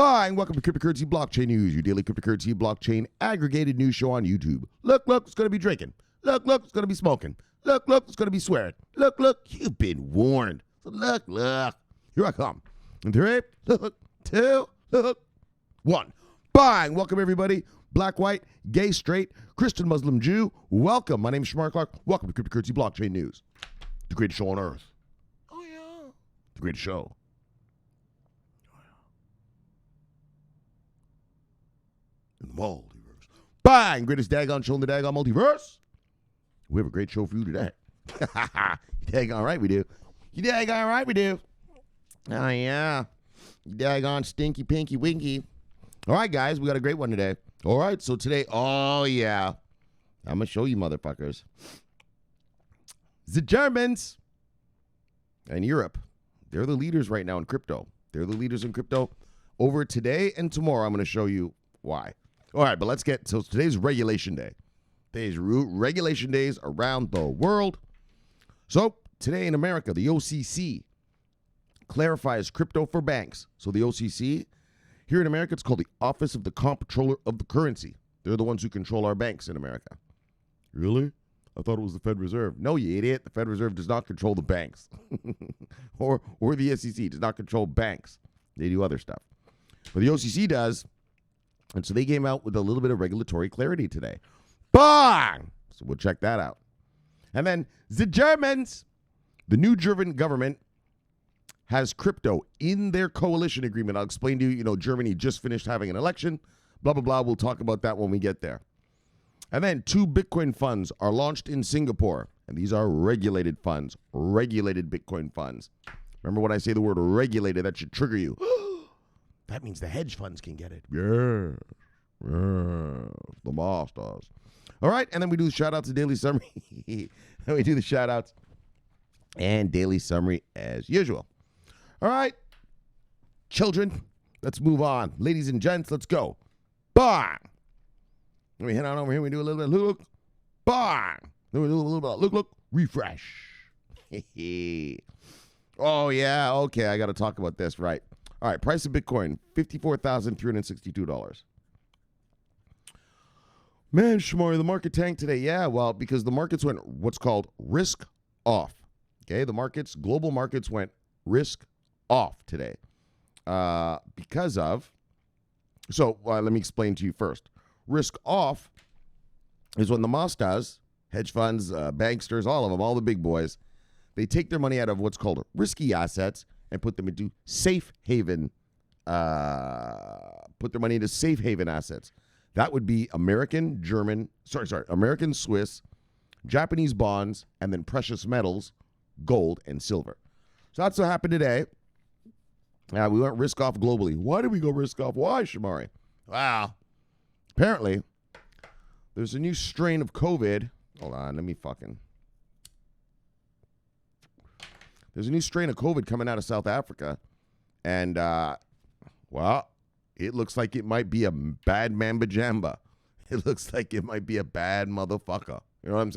Fine, welcome to Cryptocurrency Blockchain News, your daily cryptocurrency blockchain aggregated news show on YouTube. Look, it's going to be drinking. Look, it's going to be smoking. Look, it's going to be swearing. Look, you've been warned. So look. Here I come. In 3, 2, 1. Bang! Welcome, everybody. Black, white, gay, straight, Christian, Muslim, Jew. Welcome. My name is Shomari Clarke. Welcome to Cryptocurrency Blockchain News. The greatest show on earth. Oh, yeah. The greatest show. In the multiverse. Bang! Greatest daggone show in the daggone multiverse. We have a great show for you today. You daggone right we do. You daggone right we do. Oh, yeah. You daggone stinky, pinky, winky. All right, guys, we got a great one today. All right, so today, oh, yeah. I'm going to show you motherfuckers. The Germans and Europe, they're the leaders right now in crypto. They're the leaders in crypto. Over today and tomorrow, I'm going to show you why. All right, but let's get, so today's regulation day. Today's regulation days around the world. So today in America, the OCC clarifies crypto for banks. So the OCC, here in America, it's called the Office of the Comptroller of the Currency. They're the ones who control our banks in America. Really? I thought it was the Fed Reserve. No, you idiot. The Fed Reserve does not control the banks. or the SEC does not control banks. They do other stuff. But the OCC does. And so they came out with a little bit of regulatory clarity today. Bang! So we'll check that out. And then the Germans, the new German government has crypto in their coalition agreement. I'll explain to you, Germany just finished having an election, blah, blah, blah. We'll talk about that when we get there. And then 2 Bitcoin funds are launched in Singapore. And these are regulated funds, regulated Bitcoin funds. Remember when I say the word regulated, that should trigger you. That means the hedge funds can get it. Yeah. The masters. All right, and then we do the shout-outs and daily summary. Then we do the shout-outs and daily summary as usual. All right, children, let's move on. Ladies and gents, let's go. Bang! Let me head on over here. We do a little bit of look. Bang! Then we do a little bit of look. Refresh. Oh, yeah. Okay, I got to talk about this, right. All right, price of Bitcoin, $54,362. Man, Shomari, the market tanked today. Yeah, well, because the markets went what's called risk off. Okay, global markets went risk off today. Because of, let me explain to you first. Risk off is when the masters, hedge funds, banksters, all of them, all the big boys, they take their money out of what's called risky assets and put them into safe haven, safe haven assets. That would be American, Swiss, Japanese bonds, and then precious metals, gold, and silver. So that's what happened today. We went risk off globally. Why did we go risk off? Why, Shomari? Wow. Apparently, there's a new strain of COVID. Hold on, There's a new strain of COVID coming out of South Africa. And, it looks like it might be a bad mamba jamba. It looks like it might be a bad motherfucker. You know what I'm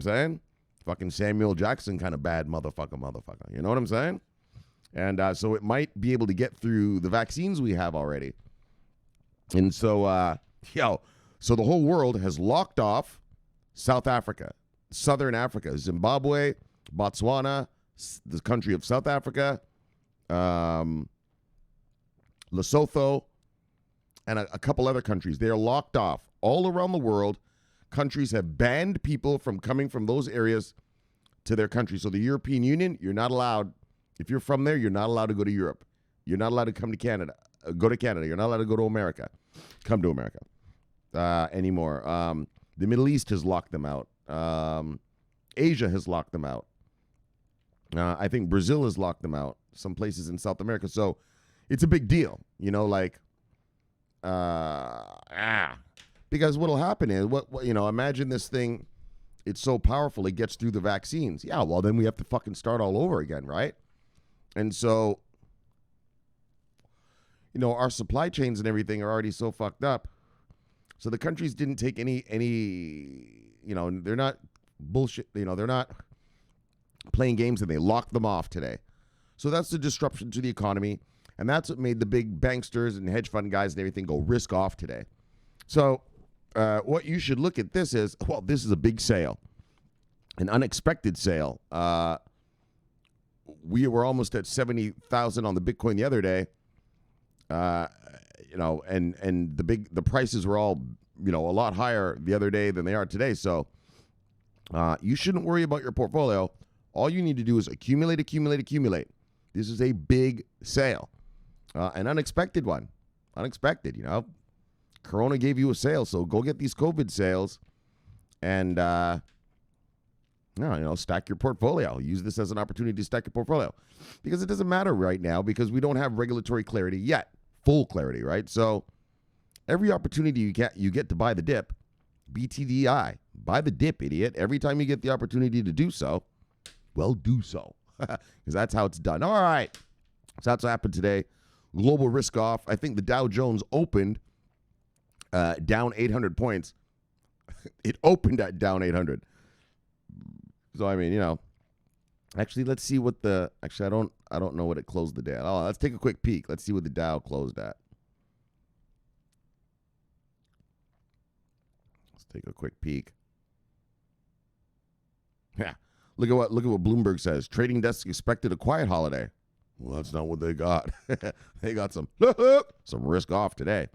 saying? Fucking Samuel Jackson kind of bad motherfucker. You know what I'm saying? And so it might be able to get through the vaccines we have already. And so, so the whole world has locked off South Africa, Southern Africa, Zimbabwe, Botswana, the country of South Africa, Lesotho, and a couple other countries. They are locked off all around the world. Countries have banned people from coming from those areas to their country. So the European Union, you're not allowed. If you're from there, you're not allowed to go to Europe. You're not allowed to come to Canada. Go to Canada. You're not allowed to go to America. Come to America anymore. The Middle East has locked them out. Asia has locked them out. I think Brazil has locked them out. Some places in South America. So it's a big deal, because what'll happen is imagine this thing. It's so powerful. It gets through the vaccines. Yeah. Well, then we have to fucking start all over again. Right. And so, our supply chains and everything are already so fucked up. So the countries didn't take any, they're not bullshit. They're not playing games, and they locked them off today. So that's the disruption to the economy. And that's what made the big banksters and hedge fund guys and everything go risk off today. So what you should look at this is, well, this is a big sale, an unexpected sale. We were almost at 70,000 on the Bitcoin the other day, and the prices were all, a lot higher the other day than they are today. So you shouldn't worry about your portfolio. All you need to do is accumulate. This is a big sale, an unexpected one. Unexpected, Corona gave you a sale, so go get these COVID sales and, stack your portfolio. Use this as an opportunity to stack your portfolio because it doesn't matter right now because we don't have regulatory clarity yet, full clarity, right? So every opportunity you get to buy the dip, BTDI, buy the dip, idiot. Every time you get the opportunity to do so, well, do so because that's how it's done. All right. So that's what happened today. Global risk off. I think the Dow Jones opened down 800 points. It opened at down 800. So, I mean, actually, let's see what I don't know what it closed the day at. Oh, let's take a quick peek. Let's see what the Dow closed at. Let's take a quick peek. Yeah. Look at what Bloomberg says. Trading desks expected a quiet holiday. Well, that's not what they got. They got some risk off today.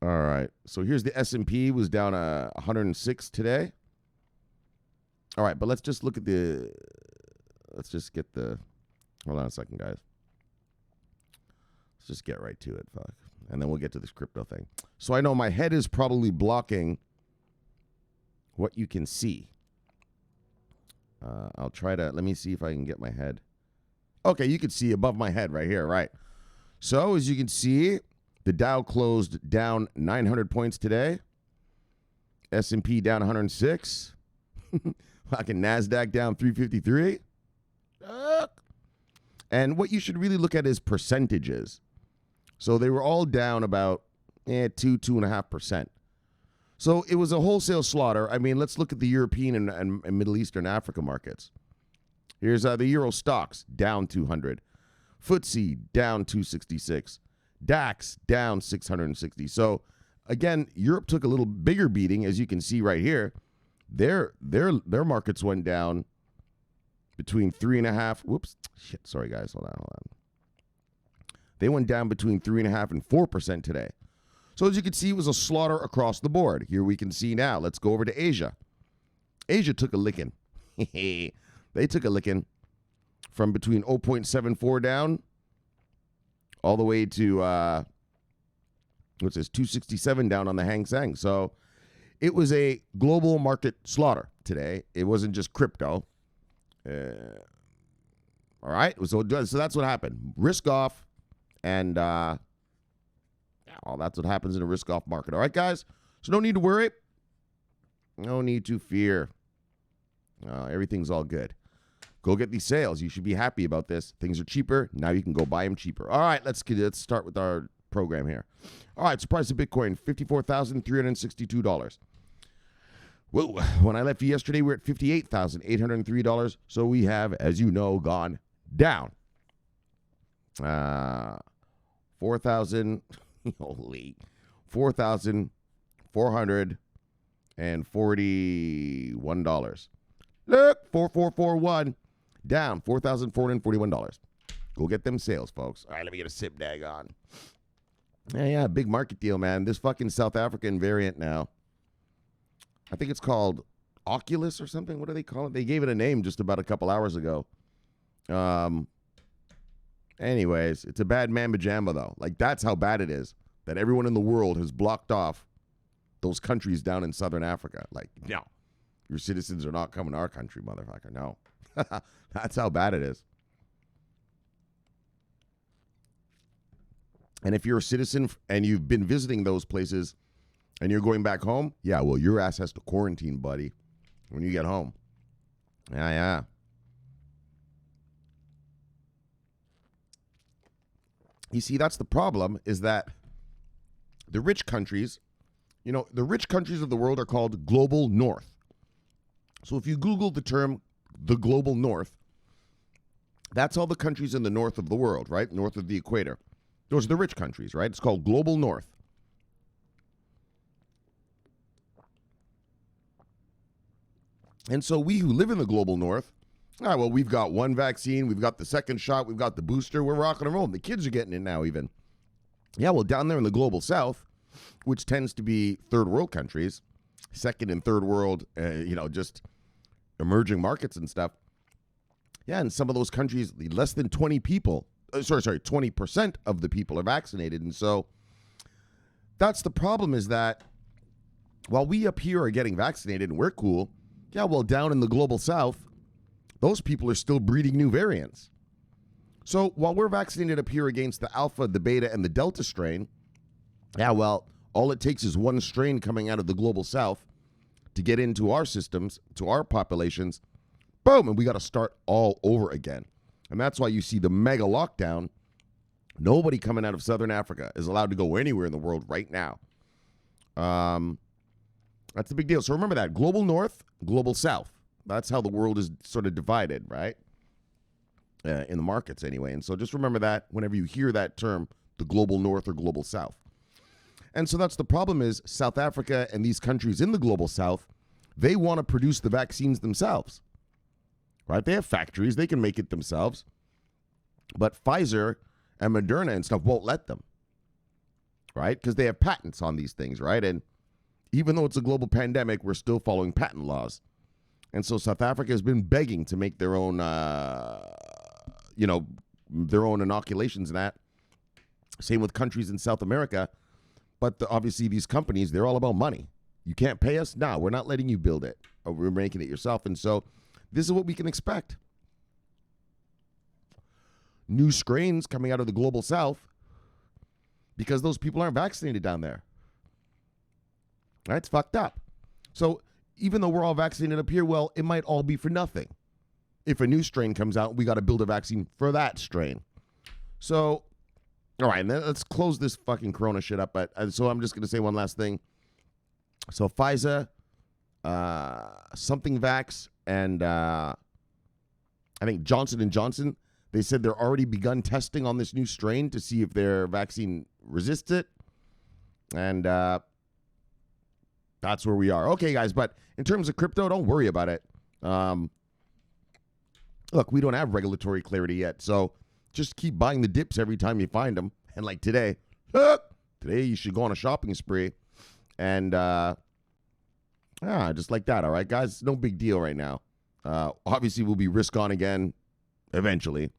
All right. So here's the S&P was down 106 today. All right, but let's just look at hold on a second, guys. Let's just get right to it, fuck. And then we'll get to this crypto thing. So I know my head is probably blocking what you can see. I'll try to, let me see if I can get my head. Okay, you can see above my head right here, right? So as you can see, the Dow closed down 900 points today. S&P down 106. Fucking NASDAQ down 353. And what you should really look at is percentages. So they were all down about 2.5%. So it was a wholesale slaughter. I mean, let's look at the European and Middle Eastern Africa markets. Here's the Euro stocks down 200. FTSE down 266. DAX down 660. So again, Europe took a little bigger beating, as you can see right here. Their markets went down between 3.5. Whoops. Shit. Sorry, guys. Hold on. They went down between 3.5 and 4% today. So as you can see, it was a slaughter across the board. Here we can see now. Let's go over to Asia. Asia took a licking. They took a licking from between 0.74 down all the way to, what's this, 267 down on the Hang Seng. So it was a global market slaughter today. It wasn't just crypto. All right. So that's what happened. Risk off. And that's what happens in a risk off market. All right, guys. So no need to worry. No need to fear. Everything's all good. Go get these sales. You should be happy about this. Things are cheaper. Now you can go buy them cheaper. All right, let's start with our program here. All right, so price of Bitcoin, $54,362. Well, when I left you yesterday, we were at $58,803. So we have, as you know, gone down. 4,000, holy, 4,441. Look, 4441, down $4,441. Go get them sales, folks. All right, let me get a sip, daggone. Yeah, big market deal, man. This fucking South African variant now. I think it's called Oculus or something. What do they call it? They gave it a name just about a couple hours ago. Anyways, it's a bad mamma jamma, though. Like, that's how bad it is, that everyone in the world has blocked off those countries down in Southern Africa. Like, no, your citizens are not coming to our country, motherfucker. No. That's how bad it is. And if you're a citizen and you've been visiting those places and you're going back home, yeah, well, your ass has to quarantine, buddy, when you get home. Yeah. You see, that's the problem, is that the rich countries, the rich countries of the world are called global north. So if you Google the term the global north, That's all the countries in the north of the world, right? North of the equator. Those are the rich countries, right? It's called global north. And so we who live in the global north, we've got one vaccine, we've got the second shot, we've got the booster, we're rocking and rolling. The kids are getting it now even. Yeah, well, down there in the global south, which tends to be third world countries, second and third world, just emerging markets and stuff. Yeah, in some of those countries, less than 20% of the people are vaccinated. And so that's the problem, is that while we up here are getting vaccinated and we're cool, yeah, well, down in the global south, those people are still breeding new variants. So while we're vaccinated up here against the alpha, the beta, and the delta strain, yeah, well, all it takes is one strain coming out of the global south to get into our systems, to our populations, boom, and we got to start all over again. And that's why you see the mega lockdown. Nobody coming out of Southern Africa is allowed to go anywhere in the world right now. That's the big deal. So remember that. Global North, Global South. That's how the world is sort of divided, right? In the markets anyway. And so just remember that whenever you hear that term, the Global North or Global South. And so that's the problem, is South Africa and these countries in the Global South, they want to produce the vaccines themselves. Right? They have factories. They can make it themselves. But Pfizer and Moderna and stuff won't let them. Right? Because they have patents on these things, right? And even though it's a global pandemic, we're still following patent laws. And so South Africa has been begging to make their own, their own inoculations and that. Same with countries in South America. But obviously these companies, they're all about money. You can't pay us? No, we're not letting you build it. Or we're making it yourself. And so this is what we can expect. New strains coming out of the global south because those people aren't vaccinated down there. Right? It's fucked up. So even though we're all vaccinated up here, well, it might all be for nothing. If a new strain comes out, we got to build a vaccine for that strain. So, all right, let's close this fucking Corona shit up. But so I'm just going to say one last thing. So Pfizer, something Vax, and I think Johnson & Johnson, they said they're already begun testing on this new strain to see if their vaccine resists it. And that's where we are. Okay, guys, but in terms of crypto, don't worry about it. Look, we don't have regulatory clarity yet, so just keep buying the dips every time you find them. And like today you should go on a shopping spree. And just like that, all right, guys? No big deal right now. Obviously, we'll be risk on again eventually.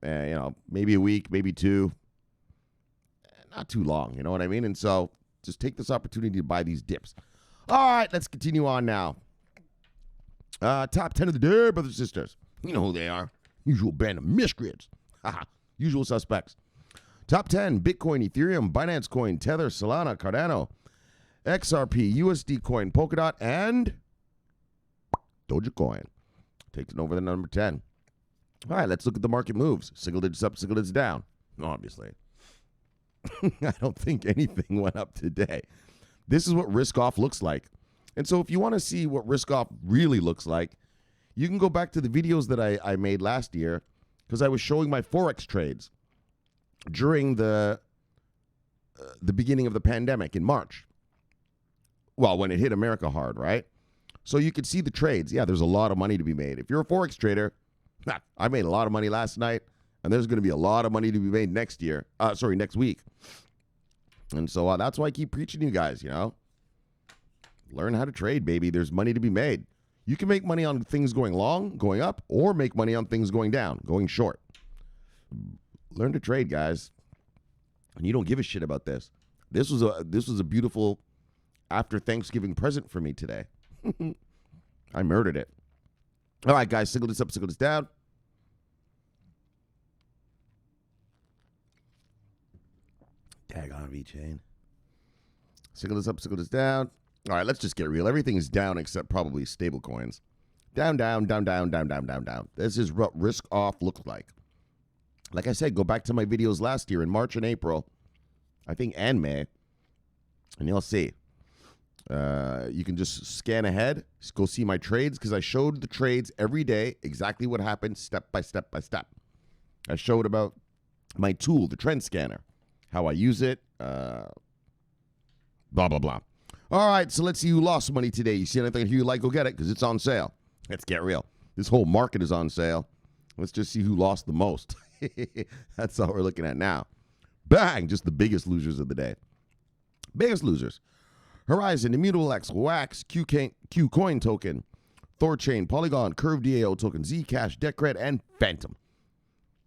Maybe a week, maybe two. Not too long, you know what I mean? And so just take this opportunity to buy these dips. All right, let's continue on now. Top 10 of the day, brothers and sisters. You know who they are. Usual band of miscreants. Usual suspects. Top 10, Bitcoin, Ethereum, Binance Coin, Tether, Solana, Cardano, XRP, USD Coin, Polkadot, and Dogecoin. Takes it over the number 10. All right, let's look at the market moves. Single digits up, single digits down. Obviously. I don't think anything went up today. This is what risk off looks like. And so if you want to see what risk off really looks like, you can go back to the videos that I made last year, because I was showing my Forex trades during the beginning of the pandemic in March. Well, when it hit America hard, right? So you could see the trades. Yeah, there's a lot of money to be made. If you're a Forex trader, I made a lot of money last night, and there's going to be a lot of money to be made next week. And so that's why I keep preaching to you guys, Learn how to trade, baby. There's money to be made. You can make money on things going long, going up, or make money on things going down, going short. Learn to trade, guys. And you don't give a shit about this. This was a beautiful after Thanksgiving present for me today. I murdered it. All right, guys, single this up, single this down. Daggone V-Chain. Single this up, single this down. All right, let's just get real. Everything is down except probably stable coins. Down, down, down, down, down, down, down, down. This is what risk off looks like. Like I said, go back to my videos last year in March and April, I think, and May, and you'll see. You can just scan ahead, just go see my trades, because I showed the trades every day, exactly what happened, step by step by step. I showed about my tool, the trend scanner, how I use it, blah, blah, blah. All right, so let's see who lost money today. You see anything here you like, go get it, because it's on sale. Let's get real. This whole market is on sale. Let's just see who lost the most. That's all we're looking at now. Bang! Just the biggest losers of the day. Biggest losers. Horizon, Immutable X, Wax, Qcoin token, Thorchain, Polygon, Curve DAO token, Zcash, Decred, and Phantom.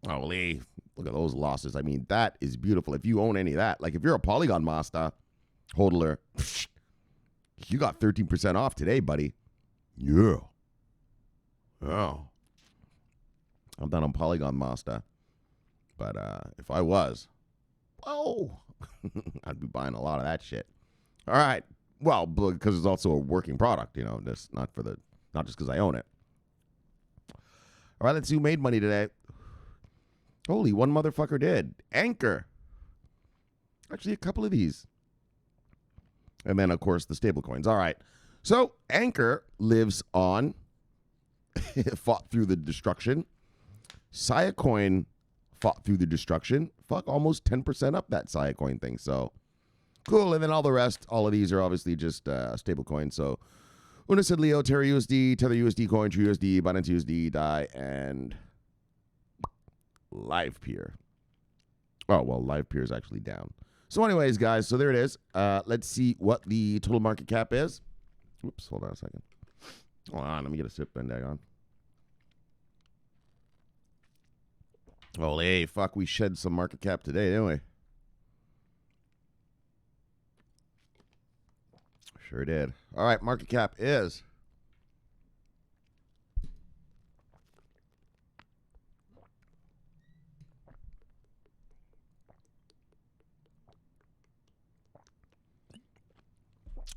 Holy, look at those losses. I mean, that is beautiful. If you own any of that, like if you're a Polygon master, hodler, you got 13% off today, buddy. Yeah. Oh. I'm not on Polygon master. But if I was, oh, I'd be buying a lot of that shit. All right. Well, because it's also a working product, you know, just not just because I own it. All right, let's see who made money today. Holy, one motherfucker did. Anchor. Actually, a couple of these. And then, of course, the stable coins. All right. So, Anchor lives on. Fought through the destruction. Siacoin fought through the destruction. Fuck, almost 10% up that Siacoin thing. So, cool. And then all the rest, all of these are obviously just stable coins. So, Unisyd Leo, Terra USD, Tether USD Coin, True USD, Binance USD, DAI, and LivePeer. Oh, well, LivePeer is actually down. So anyways, guys, so there it is. Let's see what the total market cap is. Oops, hold on a second. Hold on, let me get a sip and daggone. Holy fuck, we shed some market cap today, didn't we? Sure did. All right, market cap is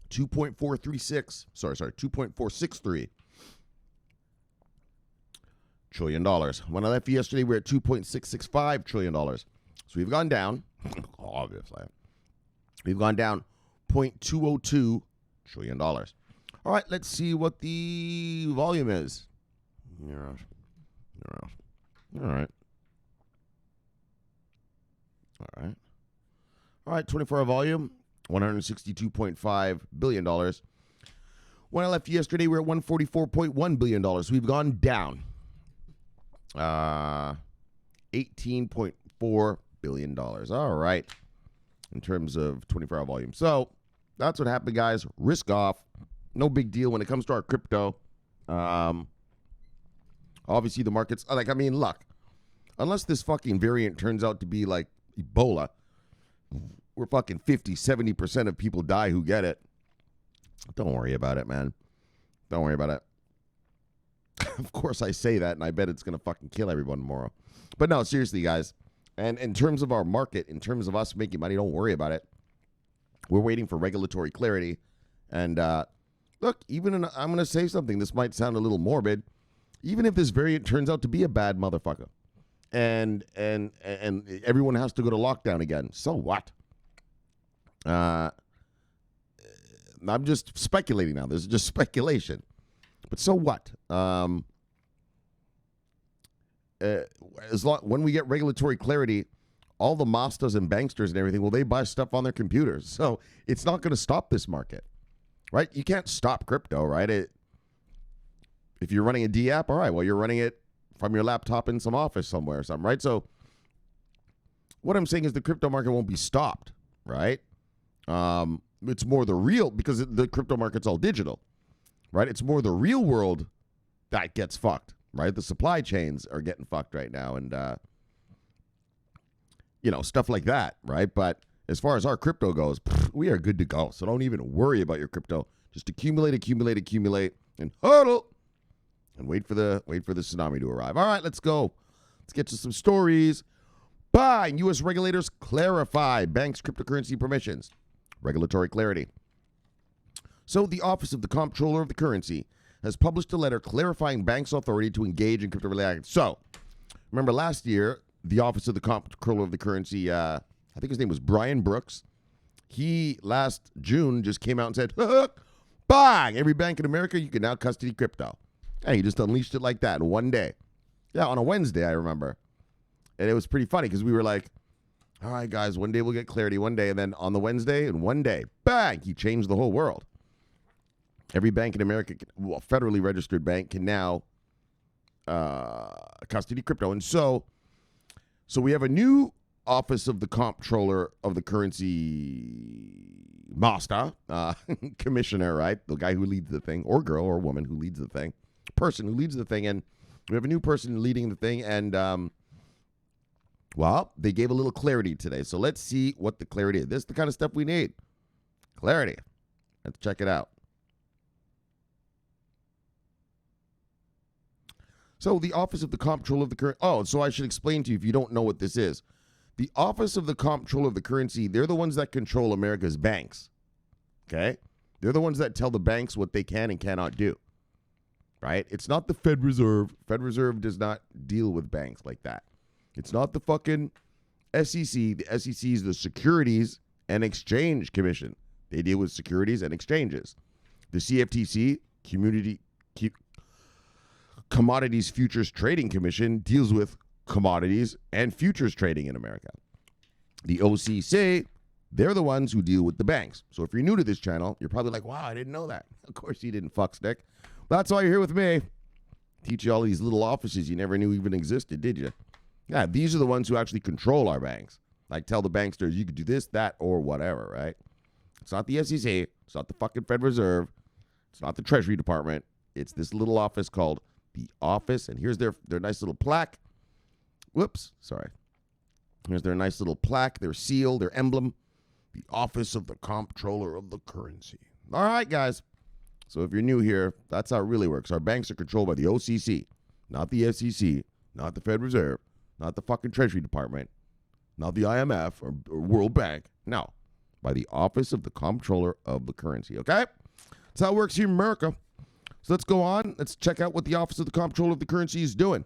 $2.463 trillion. When I left yesterday, we were at $2.665 trillion. So we've gone down, obviously. We've gone down $0.202 trillion. All right, let's see what the volume is. All right. All right, 24-hour volume, $162.5 billion. When I left yesterday, we were at $144.1 billion. So we've gone down $18.4 billion. All right, in terms of 24-hour volume. So that's what happened, guys. Risk off. No big deal when it comes to our crypto. Obviously, the markets, like, I mean, look, unless this fucking variant turns out to be like Ebola, we're fucking 50, 70% of people die who get it. Don't worry about it, man. Don't worry about it. Of course I say that, and I bet it's going to fucking kill everyone tomorrow. But no, seriously, guys. And in terms of our market, in terms of us making money, don't worry about it. We're waiting for regulatory clarity. And look, I'm going to say something. This might sound a little morbid. Even if this variant turns out to be a bad motherfucker, and everyone has to go to lockdown again, so what? I'm just speculating now. This is just speculation. But so what? When we get regulatory clarity, all the masters and banksters and everything, well, they buy stuff on their computers. So it's not going to stop this market, right? You can't stop crypto, right? If you're running a D app, all right, well, you're running it from your laptop in some office somewhere or something, right? So what I'm saying is the crypto market won't be stopped, right? It's more the real, because the crypto market's all digital, right? It's more the real world that gets fucked, right? The supply chains are getting fucked right now, and stuff like that, right? But as far as our crypto goes, we are good to go. So don't even worry about your crypto. Just accumulate, and hodl, and wait for the tsunami to arrive. All right, let's go. Let's get to some stories. Bang! U.S. regulators clarify banks' cryptocurrency permissions. Regulatory clarity. So the Office of the Comptroller of the Currency has published a letter clarifying banks' authority to engage in crypto-related acts. So, remember last year, the Office of the Comptroller of the Currency, I think his name was Brian Brooks, he last June just came out and said, bang! Every bank in America, you can now custody crypto. And he just unleashed it like that in one day. Yeah, on a Wednesday, I remember. And it was pretty funny because we were like, all right, guys, one day we'll get clarity one day. And then on the Wednesday and one day, bang, he changed the whole world. Every bank in America, well, federally registered bank, can now custody crypto. And so we have a new Office of the Comptroller of the Currency Master, commissioner, right? The guy who leads the thing, or girl or woman who leads the thing, person who leads the thing. And we have a new person leading the thing. And, well, they gave a little clarity today. So let's see what the clarity is. This is the kind of stuff we need. Clarity. Let's check it out. So the Office of the Comptroller of the Currency. Oh, so I should explain to you if you don't know what this is. The Office of the Comptroller of the Currency, they're the ones that control America's banks. Okay? They're the ones that tell the banks what they can and cannot do. Right? It's not the Fed Reserve. Fed Reserve does not deal with banks like that. It's not the fucking SEC. The SEC is the Securities and Exchange Commission. They deal with securities and exchanges. The CFTC, Commodities Futures Trading Commission, deals with commodities and futures trading in America. The OCC, they're the ones who deal with the banks. So if you're new to this channel, you're probably like, wow, I didn't know that. Of course you didn't, fuckstick. That's why you're here with me. Teach you all these little offices you never knew even existed, did you? Yeah, these are the ones who actually control our banks. Like tell the banksters you could do this, that, or whatever, right? It's not the SEC. It's not the fucking Fed Reserve. It's not the Treasury Department. It's this little office called the Office. And here's their nice little plaque. Whoops, sorry. Here's their nice little plaque, their seal, their emblem. The Office of the Comptroller of the Currency. All right, guys. So if you're new here, that's how it really works. Our banks are controlled by the OCC, not the SEC, not the Fed Reserve, not the fucking Treasury Department, not the IMF or World Bank. No, by the Office of the Comptroller of the Currency, okay? That's how it works here in America. So let's go on. Let's check out what the Office of the Comptroller of the Currency is doing.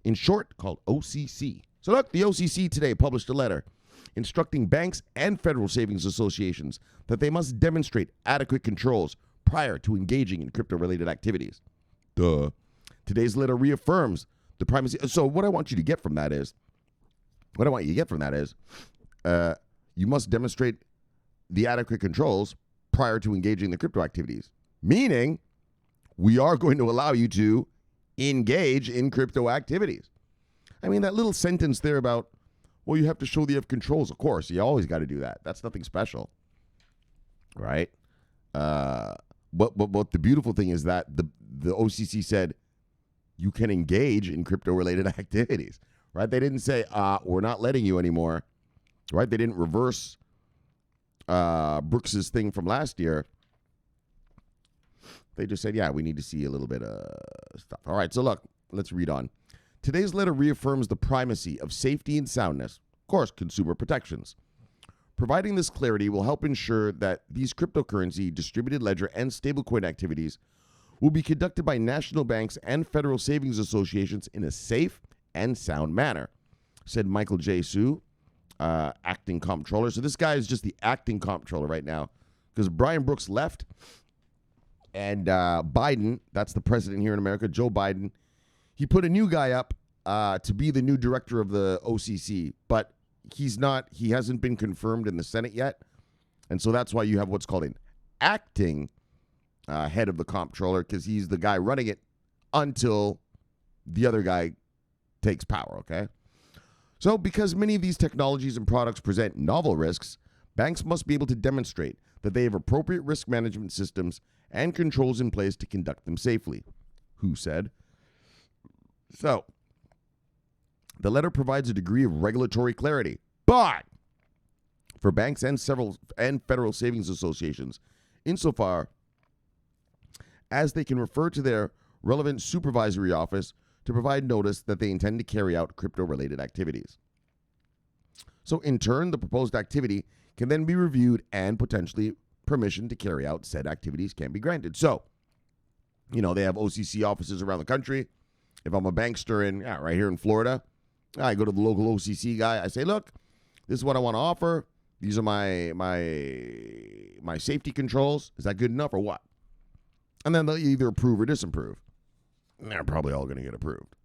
In short, called OCC. So look, the OCC today published a letter instructing banks and federal savings associations that they must demonstrate adequate controls prior to engaging in crypto-related activities. Today's letter reaffirms the primacy. So what I want you to get from that is, you must demonstrate the adequate controls prior to engaging in the crypto activities. Meaning, we are going to allow you to engage in crypto activities. I mean, that little sentence there about, well, you have to show that you have controls. Of course, you always got to do that. That's nothing special, right? But the beautiful thing is that the OCC said you can engage in crypto-related activities, right? They didn't say, we're not letting you anymore, right? They didn't reverse Brooks's thing from last year. They just said, yeah, we need to see a little bit of stuff. All right, so look, let's read on. Today's letter reaffirms the primacy of safety and soundness, of course, consumer protections. Providing this clarity will help ensure that these cryptocurrency, distributed ledger, and stablecoin activities will be conducted by national banks and federal savings associations in a safe and sound manner, said Michael J. Sue, acting comptroller. So this guy is just the acting comptroller right now because Brian Brooks left. And Biden, that's the president here in America, Joe Biden, he put a new guy up to be the new director of the OCC, but he hasn't been confirmed in the Senate yet. And so that's why you have what's called an acting head of the comptroller, because he's the guy running it until the other guy takes power, okay? So because many of these technologies and products present novel risks, banks must be able to demonstrate that they have appropriate risk management systems and controls in place to conduct them safely, Who said. So, the letter provides a degree of regulatory clarity, but for banks and federal savings associations, insofar as they can refer to their relevant supervisory office to provide notice that they intend to carry out crypto-related activities. So, in turn, the proposed activity can then be reviewed and potentially permission to carry out said activities can be granted. So, they have OCC offices around the country. If I'm a bankster right here in Florida, I go to the local OCC guy. I say, look, this is what I want to offer. These are my safety controls. Is that good enough or what? And then they'll either approve or disapprove. And they're probably all going to get approved,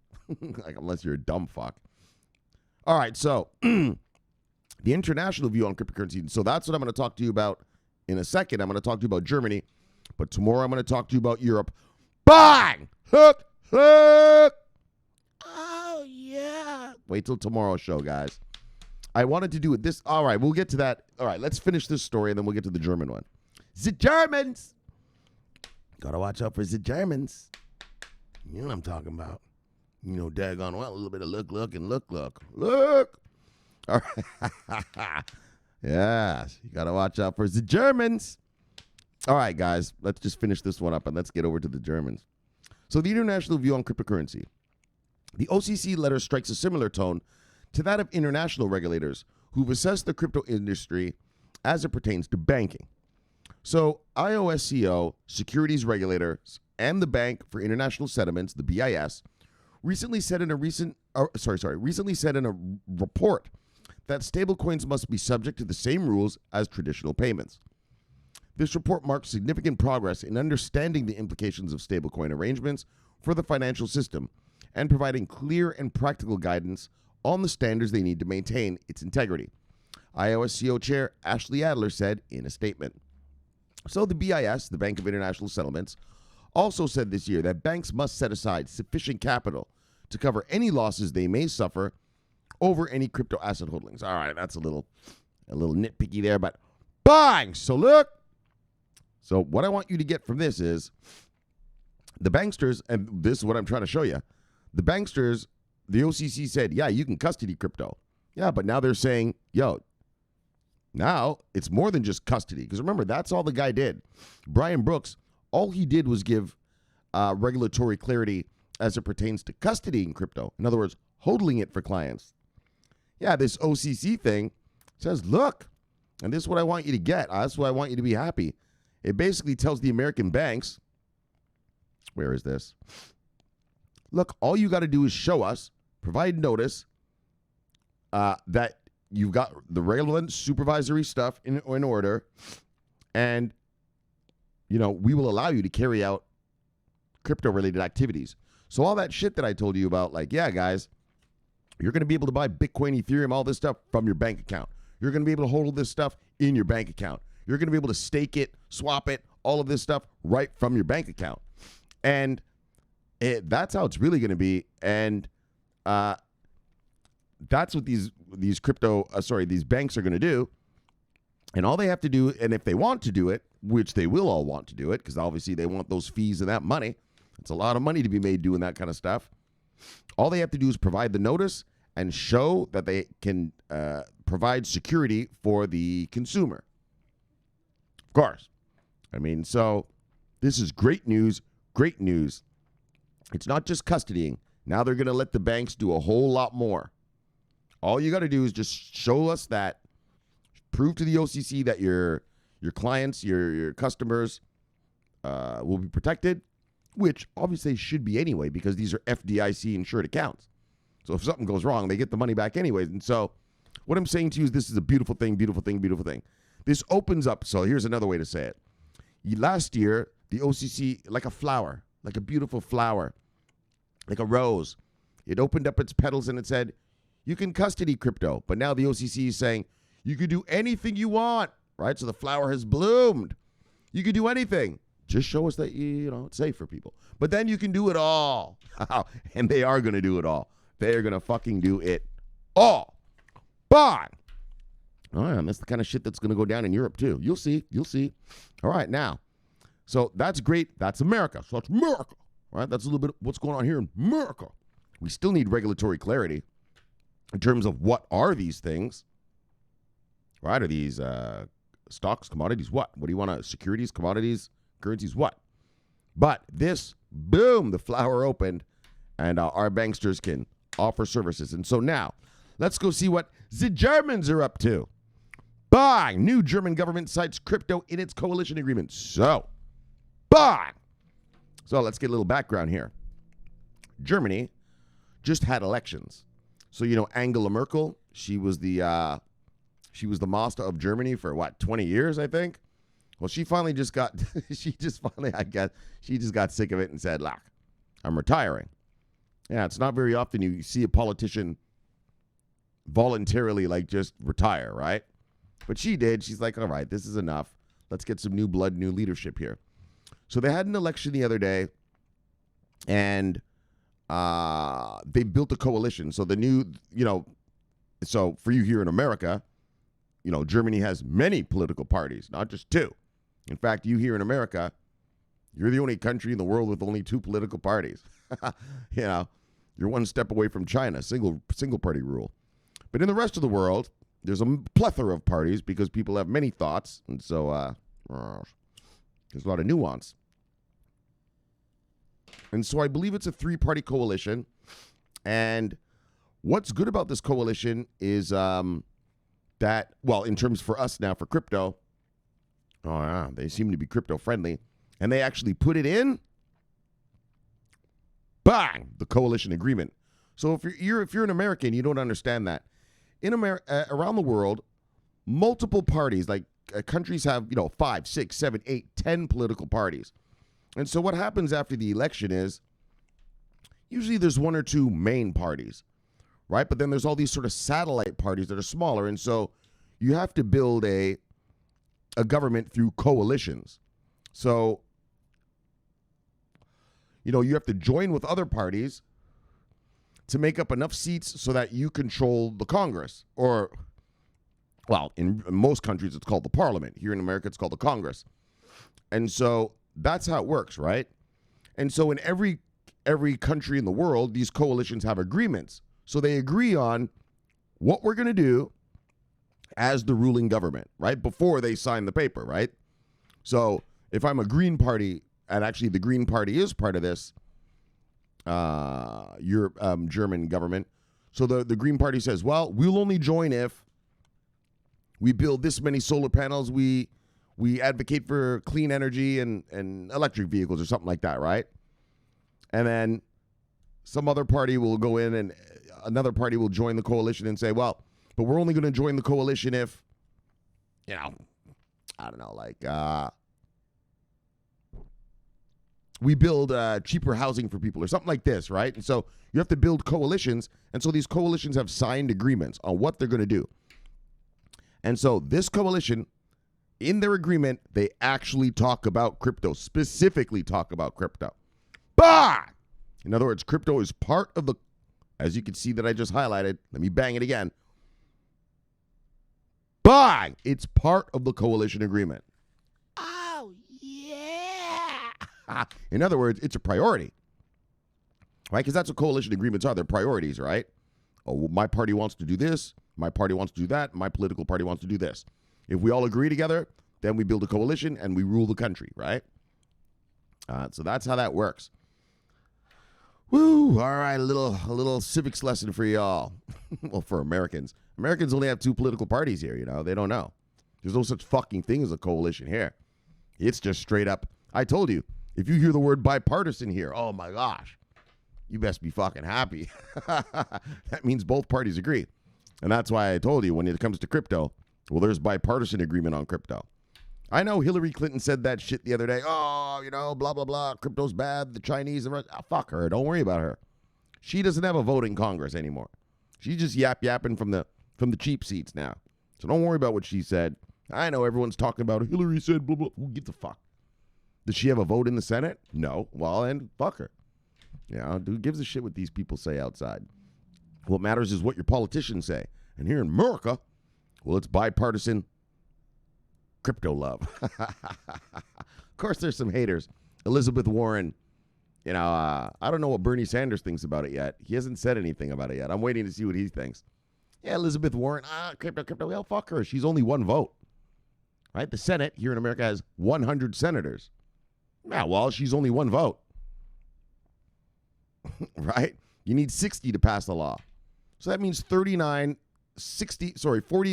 like unless you're a dumb fuck. All right, so the international view on cryptocurrency. So that's what I'm going to talk to you about in a second. I'm going to talk to you about Germany, but tomorrow I'm going to talk to you about Europe. Bang! Hook, hook! Oh, yeah. Wait till tomorrow's show, guys. I wanted to do it this. All right, we'll get to that. All right, let's finish this story, and then we'll get to the German one. The Germans! Gotta watch out for the Germans. You know what I'm talking about. You know, daggone well, a little bit of look, and look. All right. Yes, you gotta watch out for the Germans. All right, guys, let's just finish this one up, and let's get over to the Germans. So the international view on cryptocurrency. The OCC letter strikes a similar tone to that of international regulators who've assessed the crypto industry as it pertains to banking. So IOSCO, securities regulators, and the Bank for International Settlements, the BIS, recently said in a report that stablecoins must be subject to the same rules as traditional payments. This report marks significant progress in understanding the implications of stablecoin arrangements for the financial system and providing clear and practical guidance on the standards they need to maintain its integrity, IOSCO Chair Ashley Adler said in a statement. So the BIS, the Bank of International Settlements, also said this year that banks must set aside sufficient capital to cover any losses they may suffer over any crypto asset holdings. All right, that's a little nitpicky there, but bang! So look. So what I want you to get from this is the banksters, and this is what I'm trying to show you. The banksters, the OCC said, yeah, you can custody crypto. Yeah, but now they're saying, yo, now it's more than just custody. Because remember, that's all the guy did. Brian Brooks, all he did was give regulatory clarity as it pertains to custodying crypto. In other words, holding it for clients. Yeah, this OCC thing says, look, and this is what I want you to get. That's why I want you to be happy. It basically tells the American banks, where is this? Look, all you got to do is show us, provide notice that you've got the relevant supervisory stuff in order, and, you know, we will allow you to carry out crypto-related activities. So all that shit that I told you about, like, yeah, guys, you're going to be able to buy Bitcoin, Ethereum, all this stuff from your bank account. You're going to be able to hold all this stuff in your bank account. You're going to be able to stake it, swap it, all of this stuff right from your bank account. And that's how it's really going to be. And that's what these banks are going to do. And all they have to do, and if they want to do it, which they will all want to do it, because obviously they want those fees and that money. It's a lot of money to be made doing that kind of stuff. All they have to do is provide the notice and show that they can provide security for the consumer. Of course. I mean, so this is great news. Great news. It's not just custodying. Now they're going to let the banks do a whole lot more. All you got to do is just show us that, prove to the OCC that your clients, your customers will be protected, which obviously should be anyway, because these are FDIC insured accounts. So if something goes wrong, they get the money back anyways. And so what I'm saying to you is this is a beautiful thing, beautiful thing, beautiful thing. This opens up. So here's another way to say it. Last year, the OCC, like a flower, like a beautiful flower, like a rose, it opened up its petals and it said, you can custody crypto. But now the OCC is saying, you can do anything you want, right? So the flower has bloomed. You can do anything. Just show us that, it's safe for people. But then you can do it all. And they are going to do it all. They are going to fucking do it all. But, that's the kind of shit that's going to go down in Europe too. You'll see. All right, now. So that's great. That's America. So that's America. All right, that's a little bit of what's going on here in America. We still need regulatory clarity in terms of what are these things. Right? Are these stocks, commodities, what? What do you want to, securities, commodities, currencies, what? But this, boom, the flower opened, and our banksters can offer services. And so now, let's go see what the Germans are up to. Bang! New German government cites crypto in its coalition agreement. So, bang! So let's get a little background here. Germany just had elections. So, Angela Merkel, she was the master of Germany for 20 years, I think. Well, she just got sick of it and said, look, I'm retiring. Yeah, it's not very often you see a politician voluntarily, like, just retire, right? But she did. She's like, all right, this is enough. Let's get some new blood, new leadership here. So they had an election the other day, and they built a coalition. So the new, so for you here in America, Germany has many political parties, not just two. In fact, you here in America, you're the only country in the world with only two political parties. You're one step away from China, single party rule. But in the rest of the world, there's a plethora of parties because people have many thoughts. And so there's a lot of nuance. And so I believe it's a 3-party coalition. And what's good about this coalition is that, well, in terms for us now for crypto, they seem to be crypto friendly. And they actually put it in, bang, the coalition agreement. So if you're an American, you don't understand that. In America, around the world, multiple parties, like countries have, 5, 6, 7, 8, 10 political parties. And so what happens after the election is usually there's 1 or 2 main parties, right? But then there's all these sort of satellite parties that are smaller. And so you have to build a government through coalitions. So, you have to join with other parties to make up enough seats so that you control the Congress. Or, well, in most countries, it's called the Parliament. Here in America, it's called the Congress. And so that's how it works, right? And so in every country in the world, these coalitions have agreements. So they agree on what we're going to do as the ruling government, right? Before they sign the paper, right? So if I'm a Green Party, and actually the Green Party is part of this German government. So the Green Party says, well, we'll only join if we build this many solar panels, we advocate for clean energy and electric vehicles or something like that, right? And then some other party will go in and another party will join the coalition and say, well, but we're only going to join the coalition if, I don't know, like we build cheaper housing for people or something like this, right? And so you have to build coalitions. And so these coalitions have signed agreements on what they're going to do. And so this coalition, in their agreement, they actually talk about crypto, specifically talk about crypto. Bah! In other words, crypto is part of the, as you can see that I just highlighted, let me bang it again. Bang! It's part of the coalition agreement. Oh, yeah! In other words, it's a priority, right? Because that's what coalition agreements are. They're priorities, right? Oh, my party wants to do this. My party wants to do that. My political party wants to do this. If we all agree together, then we build a coalition and we rule the country, right? So that's how that works. Woo! All right, a little civics lesson for y'all. Well, for Americans. Americans only have 2 political parties here, They don't know. There's no such fucking thing as a coalition here. It's just straight up. I told you, if you hear the word bipartisan here, oh my gosh, you best be fucking happy. That means both parties agree. And that's why I told you when it comes to crypto, well, there's bipartisan agreement on crypto. I know Hillary Clinton said that shit the other day. Oh, blah, blah, blah. Crypto's bad. The Chinese, the rest. Oh, fuck her. Don't worry about her. She doesn't have a vote in Congress anymore. She's just yapping from the cheap seats now. So don't worry about what she said. I know everyone's talking about Hillary said blah, blah. Who gives a fuck? Does she have a vote in the Senate? No. Well, then fuck her. Who gives a shit what these people say outside? What matters is what your politicians say. And here in America, well, it's bipartisan crypto love. Of course, there's some haters. Elizabeth Warren, I don't know what Bernie Sanders thinks about it yet. He hasn't said anything about it yet. I'm waiting to see what he thinks. Yeah, Elizabeth Warren, crypto. Well, fuck her. She's only 1 vote. Right? The Senate here in America has 100 senators. Yeah, well, she's only 1 vote. Right? You need 60 to pass the law. So that means 40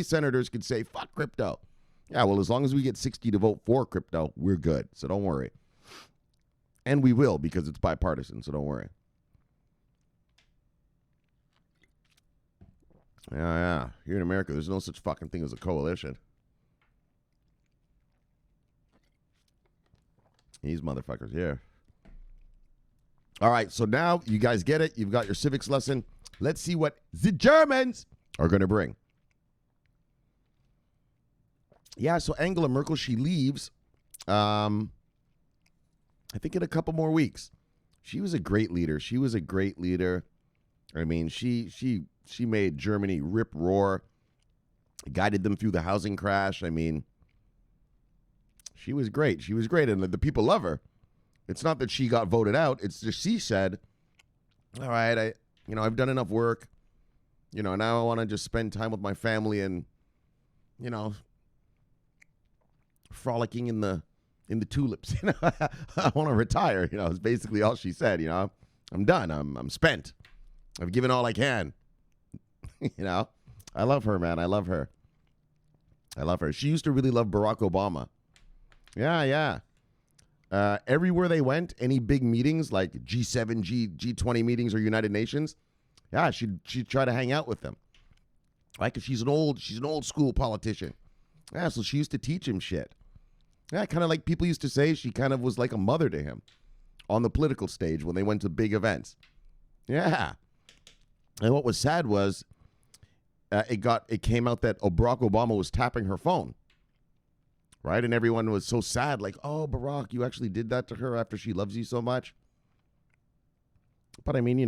senators could say, fuck crypto. Yeah, well, as long as we get 60 to vote for crypto, we're good. So don't worry. And we will because it's bipartisan, so don't worry. Yeah. Here in America, there's no such fucking thing as a coalition. These motherfuckers here. All right, so now you guys get it. You've got your civics lesson. Let's see what the Germans are going to bring. Yeah, so Angela Merkel, she leaves, I think in a couple more weeks. She was a great leader. I mean, she made Germany rip roar, guided them through the housing crash. I mean, she was great. And the people love her. It's not that she got voted out. It's just she said, all right, I've done enough work. Now I want to just spend time with my family and, frolicking in the tulips. I want to retire. It's basically all she said. I'm done. I'm spent. I've given all I can. I love her, man. I love her. She used to really love Barack Obama. Yeah. Everywhere they went, any big meetings like G7, G20 meetings or United Nations, yeah, she'd try to hang out with them. Right? Because she's an old school politician. Yeah, so she used to teach him shit. Yeah, kind of like people used to say she kind of was like a mother to him on the political stage when they went to big events. Yeah. And what was sad was it came out that Barack Obama was tapping her phone. Right? And everyone was so sad, like, oh, Barack, you actually did that to her after she loves you so much. But I mean,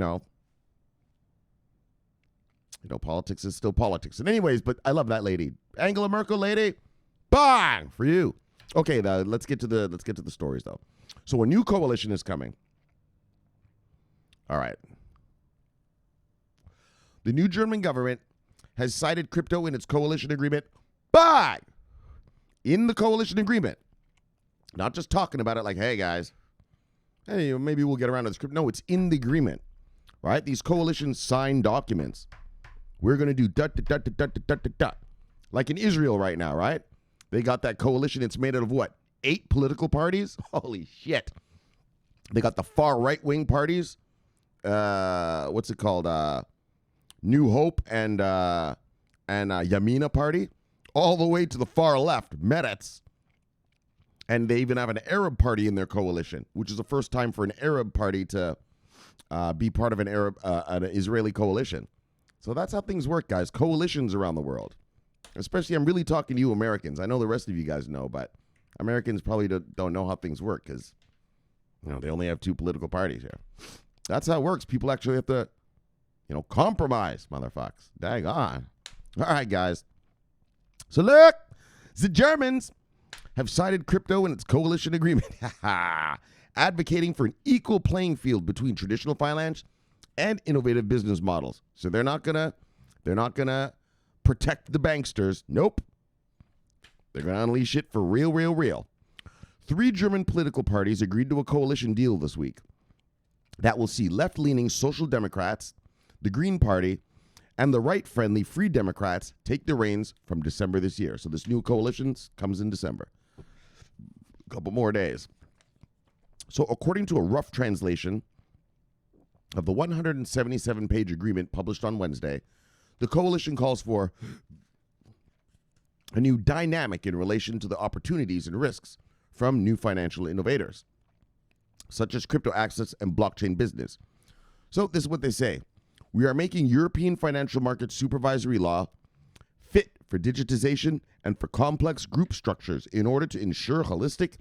politics is still politics. And anyways, but I love that lady. Angela Merkel, lady, bang, for you. Okay, let's get to the stories, though. So a new coalition is coming. All right. The new German government has cited crypto in its coalition agreement. Bang! In the coalition agreement. Not just talking about it like, hey, guys, hey, maybe we'll get around to this crypto. No, it's in the agreement, right? These coalitions sign documents. We're going to do dot. Like in Israel right now, right? They got that coalition. It's made out of what? 8 political parties? Holy shit. They got the far right-wing parties. What's it called? New Hope and Yamina party. All the way to the far left, Meretz. And they even have an Arab party in their coalition, which is the first time for an Arab party to be part of an Israeli coalition. So that's how things work, guys. Coalitions around the world. Especially, I'm really talking to you Americans. I know the rest of you guys know, but Americans probably don't know how things work because, they only have 2 political parties here. That's how it works. People actually have to, compromise, motherfuckers. Dang on. All right, guys. So look, the Germans have cited crypto in its coalition agreement, advocating for an equal playing field between traditional finance and innovative business models. So they're not gonna protect the banksters. Nope. They're gonna unleash it for real. 3 German political parties agreed to a coalition deal this week that will see left-leaning Social Democrats, the Green Party, and the right-friendly Free Democrats take the reins from December this year. So this new coalition comes in December. A couple more days. So according to a rough translation of the 177-page agreement published on Wednesday, the coalition calls for a new dynamic in relation to the opportunities and risks from new financial innovators, such as crypto assets and blockchain business. So this is what they say. We are making European financial market supervisory law fit for digitization and for complex group structures in order to ensure holistic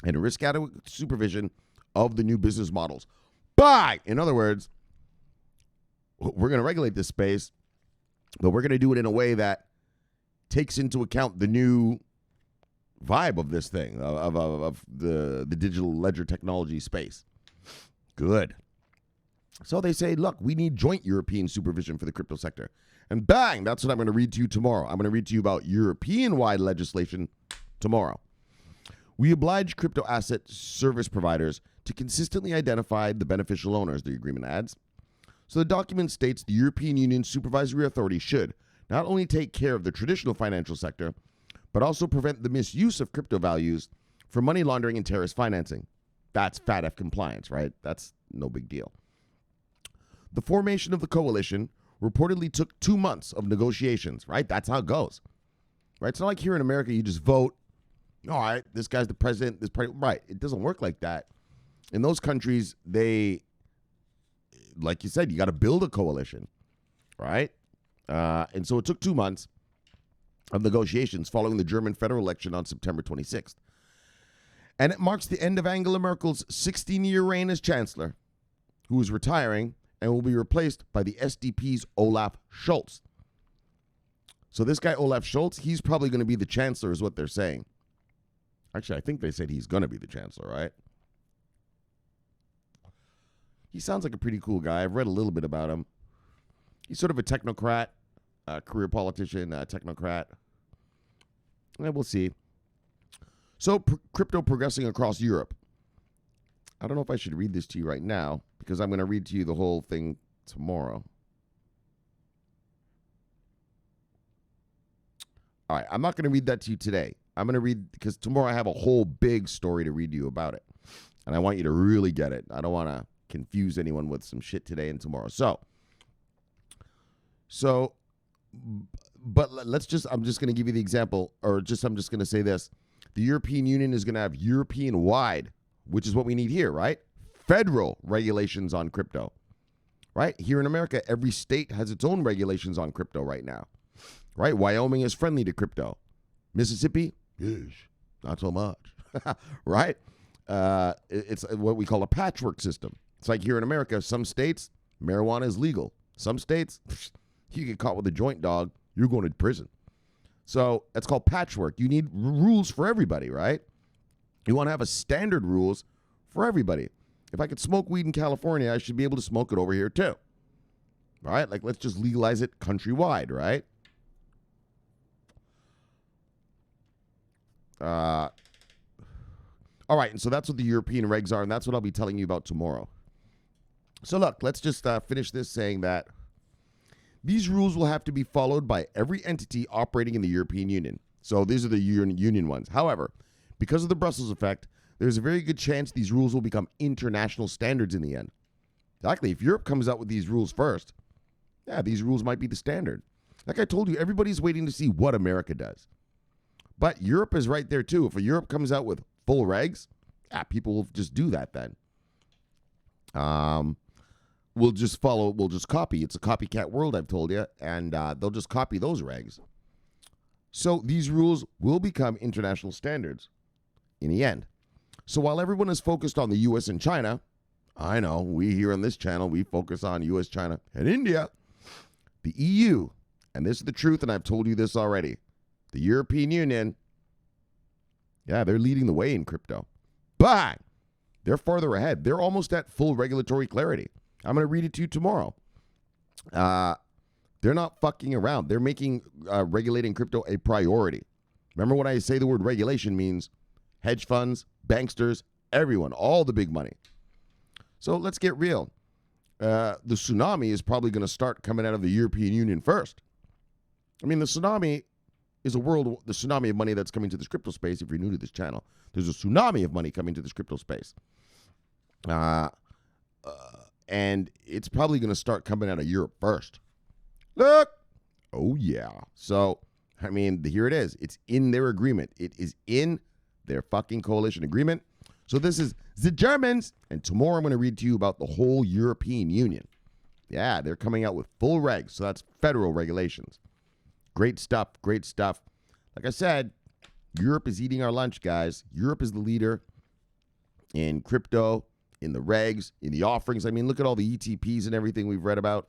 and risk-adequate supervision of the new business models. But, in other words, we're going to regulate this space, but we're going to do it in a way that takes into account the new vibe of this thing, of the digital ledger technology space. Good. So they say, look, we need joint European supervision for the crypto sector. And bang, that's what I'm going to read to you tomorrow. I'm going to read to you about European-wide legislation tomorrow. We oblige crypto asset service providers to consistently identify the beneficial owners, the agreement adds. So the document states the European Union Supervisory Authority should not only take care of the traditional financial sector, but also prevent the misuse of crypto values for money laundering and terrorist financing. That's FATF compliance, right? That's no big deal. The formation of the coalition reportedly took 2 months of negotiations, right? That's how it goes, right? It's not like here in America, you just vote, all right, this guy's the president, this party, right? It doesn't work like that. In those countries, they, like you said, you got to build a coalition, right? And so it took 2 months of negotiations following the German federal election on September 26th. And it marks the end of Angela Merkel's 16-year reign as chancellor, who is retiring and will be replaced by the SDP's Olaf Scholz. So this guy, Olaf Scholz, he's probably going to be the chancellor is what they're saying. Actually, I think they said he's going to be the chancellor, right? He sounds like a pretty cool guy. I've read a little bit about him. He's sort of a technocrat, career politician, technocrat. And we'll see. So crypto progressing across Europe. I don't know if I should read this to you right now because I'm going to read to you the whole thing tomorrow. All right, I'm not going to read that to you today. I'm going to read because tomorrow I have a whole big story to read to you about it. And I want you to really get it. I don't want to confuse anyone with some shit today and tomorrow. But I'm just going to give you the example, I'm just going to say this. The European Union is going to have European-wide, which is what we need here, right? Federal regulations on crypto, right? Here in America, every state has its own regulations on crypto right now, right? Wyoming is friendly to crypto. Mississippi, yes, not so much, right? It's what we call a patchwork system. It's like here in America, some states, marijuana is legal. Some states, you get caught with a joint dog, you're going to prison. So that's called patchwork. You need rules for everybody, right? You want to have a standard rules for everybody. If I could smoke weed in California, I should be able to smoke it over here too. Right? Like, let's just legalize it countrywide, right? All right, and so that's what the European regs are, and that's what I'll be telling you about tomorrow. So look, let's just finish this saying that these rules will have to be followed by every entity operating in the European Union. So these are the union ones. However, because of the Brussels effect, there's a very good chance these rules will become international standards in the end. Exactly. If Europe comes out with these rules first, yeah, these rules might be the standard. Like I told you, everybody's waiting to see what America does. But Europe is right there too. If Europe comes out with full regs, yeah, people will just do that then. We'll just follow, we'll just copy. It's a copycat world, I've told you, and they'll just copy those regs. So these rules will become international standards in the end. So while everyone is focused on the U.S. and China, I know, we here on this channel, we focus on U.S., China, and India, the EU, and this is the truth, and I've told you this already, the European Union, yeah, they're leading the way in crypto. But they're farther ahead. They're almost at full regulatory clarity. I'm going to read it to you tomorrow. They're not fucking around. They're making regulating crypto a priority. Remember when I say the word regulation means hedge funds, banksters, everyone, all the big money. So let's get real. The tsunami is probably going to start coming out of the European Union first. I mean, the tsunami is the tsunami of money that's coming to this crypto space. If you're new to this channel, there's a tsunami of money coming to this crypto space. And it's probably going to start coming out of Europe first. Look. Oh, yeah. So, I mean, here it is. It's in their agreement. It is in their fucking coalition agreement. So this is the Germans. And tomorrow I'm going to read to you about the whole European Union. Yeah, they're coming out with full regs. So that's federal regulations. Great stuff. Great stuff. Like I said, Europe is eating our lunch, guys. Europe is the leader in crypto, in the regs, in the offerings. I mean, look at all the ETPs and everything we've read about.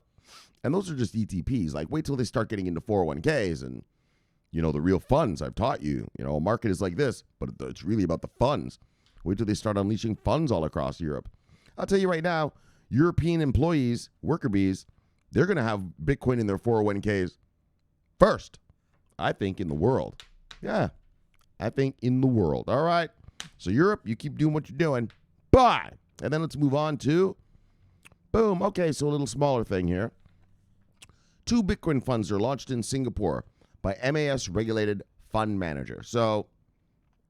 And those are just ETPs. Like, wait till they start getting into 401ks and, you know, the real funds. I've taught you, you know, a market is like this, but it's really about the funds. Wait till they start unleashing funds all across Europe. I'll tell you right now, European employees, worker bees, they're going to have Bitcoin in their 401ks first, I think, in the world. Yeah, I think in the world. All right. So Europe, you keep doing what you're doing. Bye. And then let's move on to, boom. Okay, so a little smaller thing here. 2 Bitcoin funds are launched in Singapore by MAS regulated fund manager. So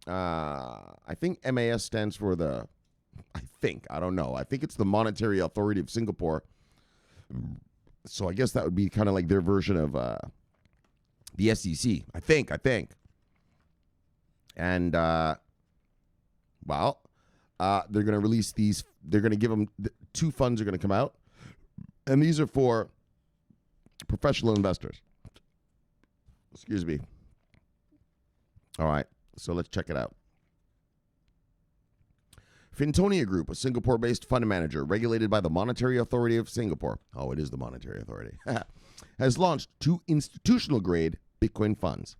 I think MAS stands for I don't know. I think it's the Monetary Authority of Singapore. So I guess that would be kind of like their version of the SEC. I think. And, they're going to release these. They're going to give them 2 funds are going to come out. And these are for professional investors. Excuse me. All right, so let's check it out. Fintonia Group, a Singapore-based fund manager regulated by the Monetary Authority of Singapore, oh, it is the Monetary Authority, has launched 2 institutional-grade Bitcoin funds.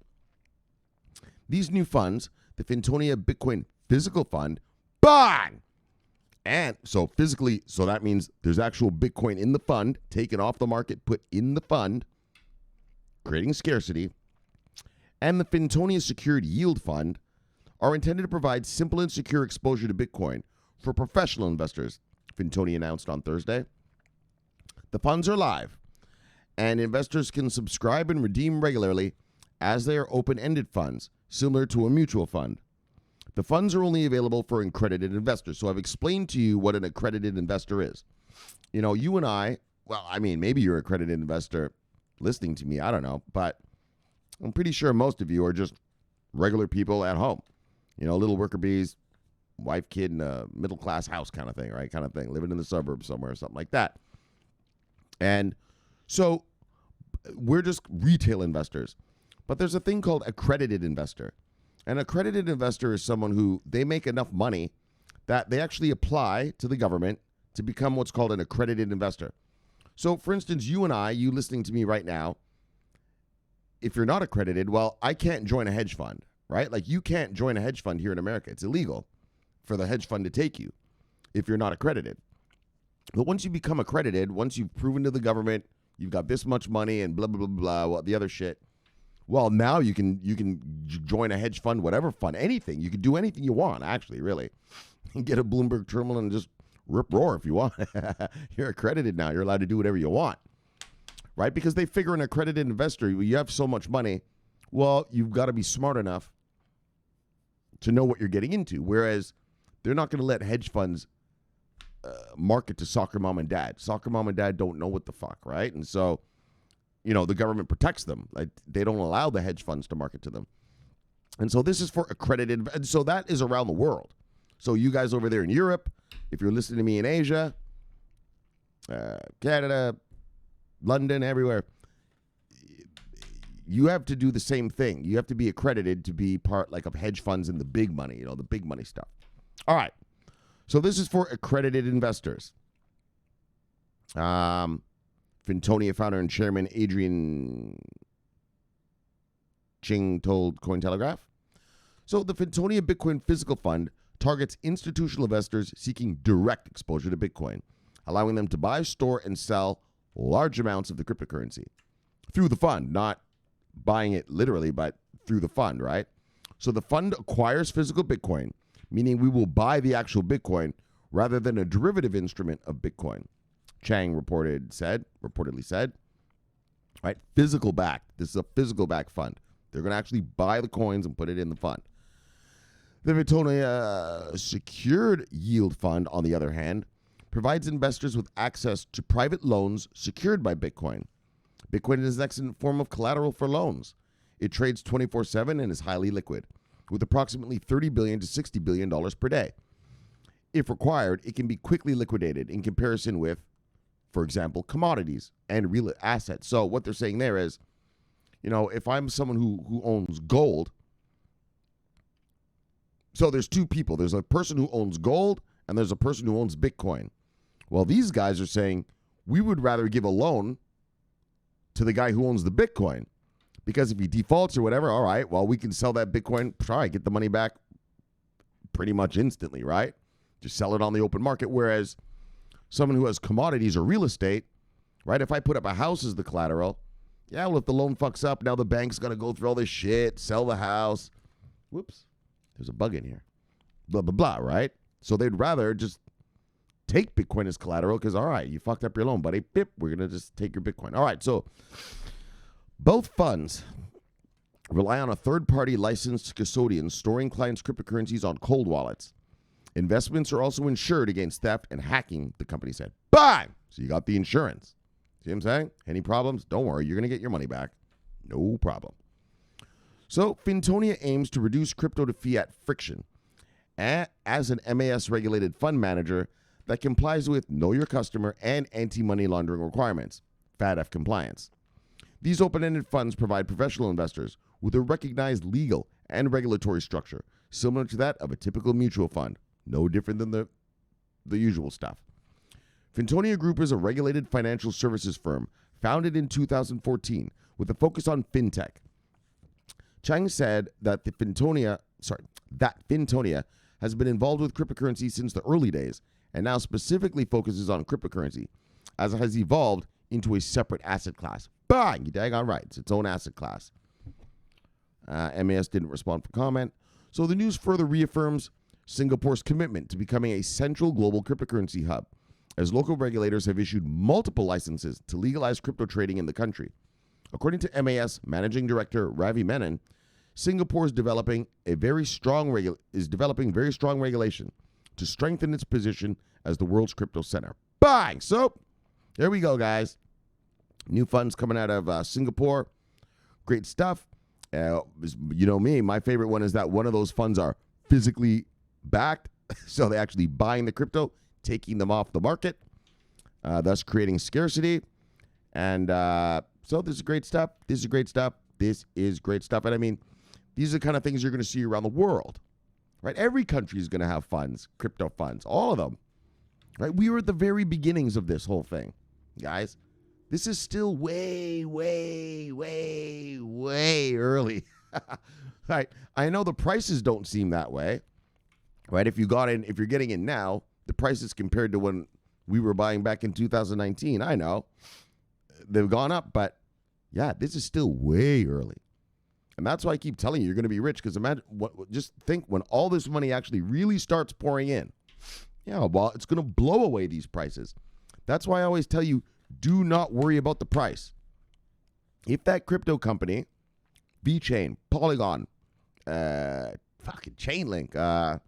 These new funds, the Fintonia Bitcoin Physical Fund, bang! And so physically, so that means there's actual Bitcoin in the fund, taken off the market, put in the fund, creating scarcity, and the Fintonia Secured Yield Fund are intended to provide simple and secure exposure to Bitcoin for professional investors, Fintonia announced on Thursday. The funds are live, and investors can subscribe and redeem regularly as they are open-ended funds, similar to a mutual fund. The funds are only available for accredited investors. So I've explained to you what an accredited investor is. You know, you and I, well, I mean, maybe you're an accredited investor listening to me, I don't know, but I'm pretty sure most of you are just regular people at home. You know, little worker bees, wife, kid, in a middle-class house kind of thing, right? Kind of thing, living in the suburbs somewhere or something like that. And so we're just retail investors. But there's a thing called accredited investor. An accredited investor is someone who they make enough money that they actually apply to the government to become what's called an accredited investor. So, for instance, you and I, you listening to me right now, if you're not accredited, well, I can't join a hedge fund, right? Like you can't join a hedge fund here in America. It's illegal for the hedge fund to take you if you're not accredited. But once you become accredited, once you've proven to the government you've got this much money and blah, blah, blah, blah, well, the other shit, well, now you can join a hedge fund, whatever fund, anything. You can do anything you want, actually, really. You can get a Bloomberg terminal and just rip roar if you want. You're accredited now. You're allowed to do whatever you want, right? Because they figure an accredited investor, you have so much money, well, you've got to be smart enough to know what you're getting into. Whereas they're not going to let hedge funds market to soccer mom and dad. Soccer mom and dad don't know what the fuck, right? And so, you know, the government protects them. Like they don't allow the hedge funds to market to them. And so this is for accredited. And so that is around the world. So you guys over there in Europe, if you're listening to me in Asia, Canada, London, everywhere, you have to do the same thing. You have to be accredited to be part like of hedge funds and the big money, you know, the big money stuff. All right. So this is for accredited investors. Fintonia founder and chairman Adrian Ching told Cointelegraph. So the Fintonia Bitcoin Physical Fund targets institutional investors seeking direct exposure to Bitcoin, allowing them to buy, store, and sell large amounts of the cryptocurrency through the fund, not buying it literally, but through the fund, right? So the fund acquires physical Bitcoin, meaning we will buy the actual Bitcoin rather than a derivative instrument of Bitcoin. Chang reportedly said, right? Physical back. This is a physical back fund. They're going to actually buy the coins and put it in the fund. The Fintonia Secured Yield Fund, on the other hand, provides investors with access to private loans secured by Bitcoin. Bitcoin is an excellent form of collateral for loans. It trades 24/7 and is highly liquid, with approximately $30 billion to $60 billion per day. If required, it can be quickly liquidated in comparison with, for example, commodities and real assets. So what they're saying there is, you know, if I'm someone who owns gold, so there's two people. There's a person who owns gold and there's a person who owns Bitcoin. Well, these guys are saying we would rather give a loan to the guy who owns the Bitcoin because if he defaults or whatever, all right, well, we can sell that Bitcoin, all right, get the money back pretty much instantly, right? Just sell it on the open market. Whereas someone who has commodities or real estate, right? If I put up a house as the collateral, yeah, well, if the loan fucks up, now the bank's going to go through all this shit, sell the house. Whoops, there's a bug in here. Blah, blah, blah, right? So they'd rather just take Bitcoin as collateral because, all right, you fucked up your loan, buddy. Bip, we're going to just take your Bitcoin. All right, so both funds rely on a third-party licensed custodian storing clients' cryptocurrencies on cold wallets. Investments are also insured against theft and hacking, the company said. Bang! So you got the insurance. See what I'm saying? Any problems? Don't worry. You're going to get your money back. No problem. So Fintonia aims to reduce crypto to fiat friction as an MAS-regulated fund manager that complies with Know Your Customer and anti-money laundering requirements, FATF compliance. These open-ended funds provide professional investors with a recognized legal and regulatory structure, similar to that of a typical mutual fund. No different than the usual stuff. Fintonia Group is a regulated financial services firm founded in 2014 with a focus on fintech. Chang said that Fintonia has been involved with cryptocurrency since the early days and now specifically focuses on cryptocurrency, as it has evolved into a separate asset class. Bang! You daggone right. It's its own asset class. MAS didn't respond for comment. So the news further reaffirms Singapore's commitment to becoming a central global cryptocurrency hub, as local regulators have issued multiple licenses to legalize crypto trading in the country. According to MAS Managing Director Ravi Menon, Singapore is developing very strong regulation to strengthen its position as the world's crypto center. Bang! So, there we go, guys. New funds coming out of Singapore. Great stuff. You know me, my favorite one is that one of those funds are physically backed, so they're actually buying the crypto, taking them off the market, thus creating scarcity. And so this is great stuff. This is great stuff. This is great stuff. And I mean, these are the kind of things you're going to see around the world, right? Every country is going to have funds, crypto funds, all of them, right? We were at the very beginnings of this whole thing, guys. This is still way, way, way, way early. Right? I know the prices don't seem that way, right? If you're getting in now, the prices compared to when we were buying back in 2019, I know they've gone up, but yeah, this is still way early. And that's why I keep telling you're going to be rich, because imagine just think when all this money actually really starts pouring in. Yeah, well, it's going to blow away these prices. That's why I always tell you, do not worry about the price. If that crypto company, VeChain, Polygon, fucking Chainlink,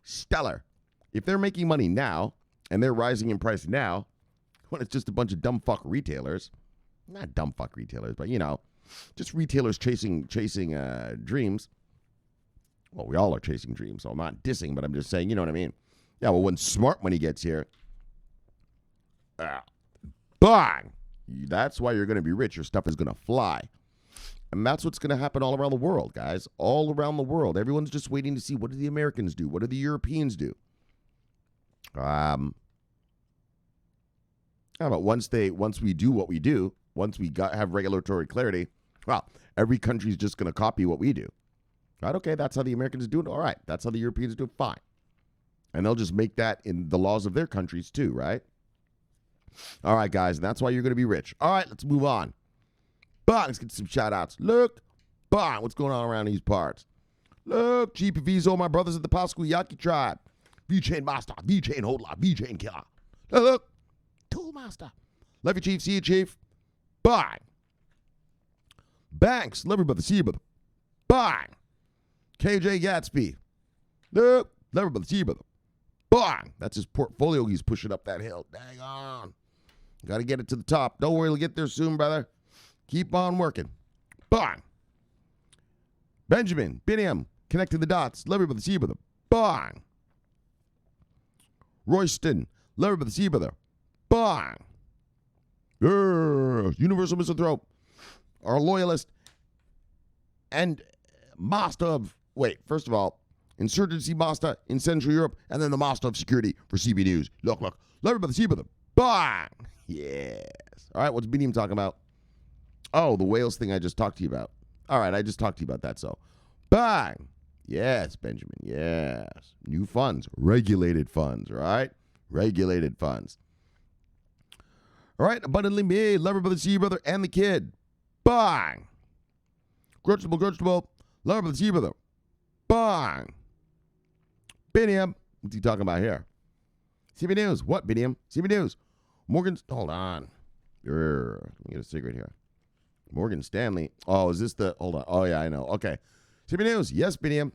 Stellar, if they're making money now and they're rising in price now, when it's just a bunch of dumb fuck retailers, not dumb fuck retailers, but you know, just retailers chasing dreams. Well, we all are chasing dreams, so I'm not dissing, but I'm just saying, you know what I mean? Yeah, well, when smart money gets here, bang! That's why you're going to be rich. Your stuff is going to fly. And that's what's going to happen all around the world, guys. All around the world. Everyone's just waiting to see, what do the Americans do? What do the Europeans do? How about once we do what we do, once we have regulatory clarity, well, every country's just going to copy what we do. Right? Okay, that's how the Americans do it. All right, that's how the Europeans do it. Fine. And they'll just make that in the laws of their countries too, right? All right, guys, and that's why you're going to be rich. All right, let's move on. But let's get some shout-outs. Look, bah, what's going on around these parts? Look, GPV's all my brothers at the Pasquayaki tribe. VeChain Master, VeChain Hodler, VeChain Killer. Look, Tool Master. Love you, Chief. See you, Chief. Bye. Banks, love you, brother. See you, brother. Bye. KJ Gatsby. Look, love you, brother. See you, brother. Bang! That's his portfolio he's pushing up that hill. Dang on. Got to get it to the top. Don't worry, we'll get there soon, brother. Keep on working. Bang! Benjamin, Biniam, connecting the dots. Love you, brother. See you, brother. Bang! Royston, love you, brother. See you, brother. Bang! Universal Misanthrope, our loyalist and master of, first of all, Insurgency Master in Central Europe, and then the Master of Security for CB News. Look. Love everybody, see brother. Bang! Yes. All right, what's Biniam talking about? Oh, the whales thing I just talked to you about. All right, I just talked to you about that, so. Bang! Yes, Benjamin, yes. New funds, regulated funds, right? Regulated funds. All right, Abundantly Me, love everybody, see brother, and the kid. Bang! Grudgeable, love everybody, see brother. Bang! Biniam, what's he talking about here? CB News. What, Biniam? CB News. Hold on. Let me get a cigarette here. Morgan Stanley. Oh, is this hold on. Oh, yeah, I know. Okay. CB News. Yes, Biniam.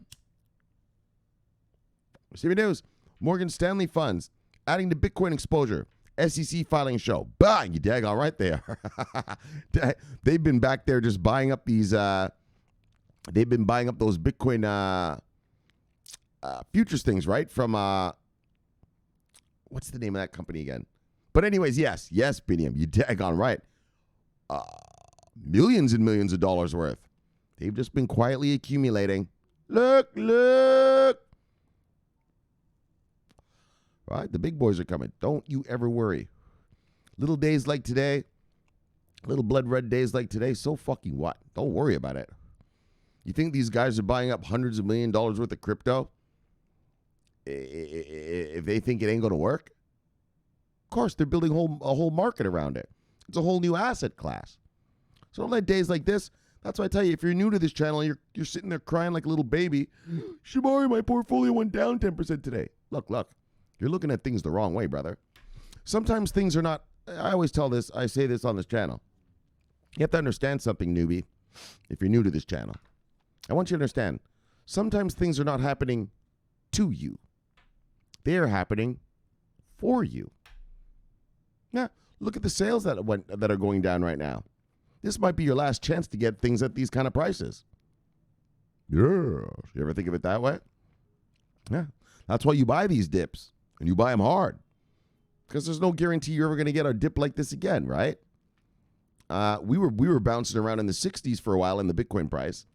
CB News. Morgan Stanley funds adding to Bitcoin exposure. SEC filing show. Bang! You daggone right there. They've been back there just buying up these, they've been buying up those Bitcoin, futures things, right? From, what's the name of that company again? But anyways, yes, Biniam, you daggone right. millions and millions of dollars worth. They've just been quietly accumulating. Look, look. Right? The big boys are coming. Don't you ever worry. Little days like today, little blood red days like today, so fucking what? Don't worry about it. You think these guys are buying up hundreds of $1 million worth of crypto if they think it ain't going to work? Of course, they're building a whole market around it. It's a whole new asset class. So don't let days like this. That's why I tell you, if you're new to this channel, you're sitting there crying like a little baby. Shomari, my portfolio went down 10% today. Look. You're looking at things the wrong way, brother. Sometimes things are not. I always tell this. I say this on this channel. You have to understand something, newbie, if you're new to this channel. I want you to understand. Sometimes things are not happening to you. They are happening for you. Yeah, look at the sales that are going down right now. This might be your last chance to get things at these kind of prices. Yeah. You ever think of it that way? Yeah. That's why you buy these dips, and you buy them hard. Because there's no guarantee you're ever going to get a dip like this again, right? We were bouncing around in the 60s for a while in the Bitcoin price.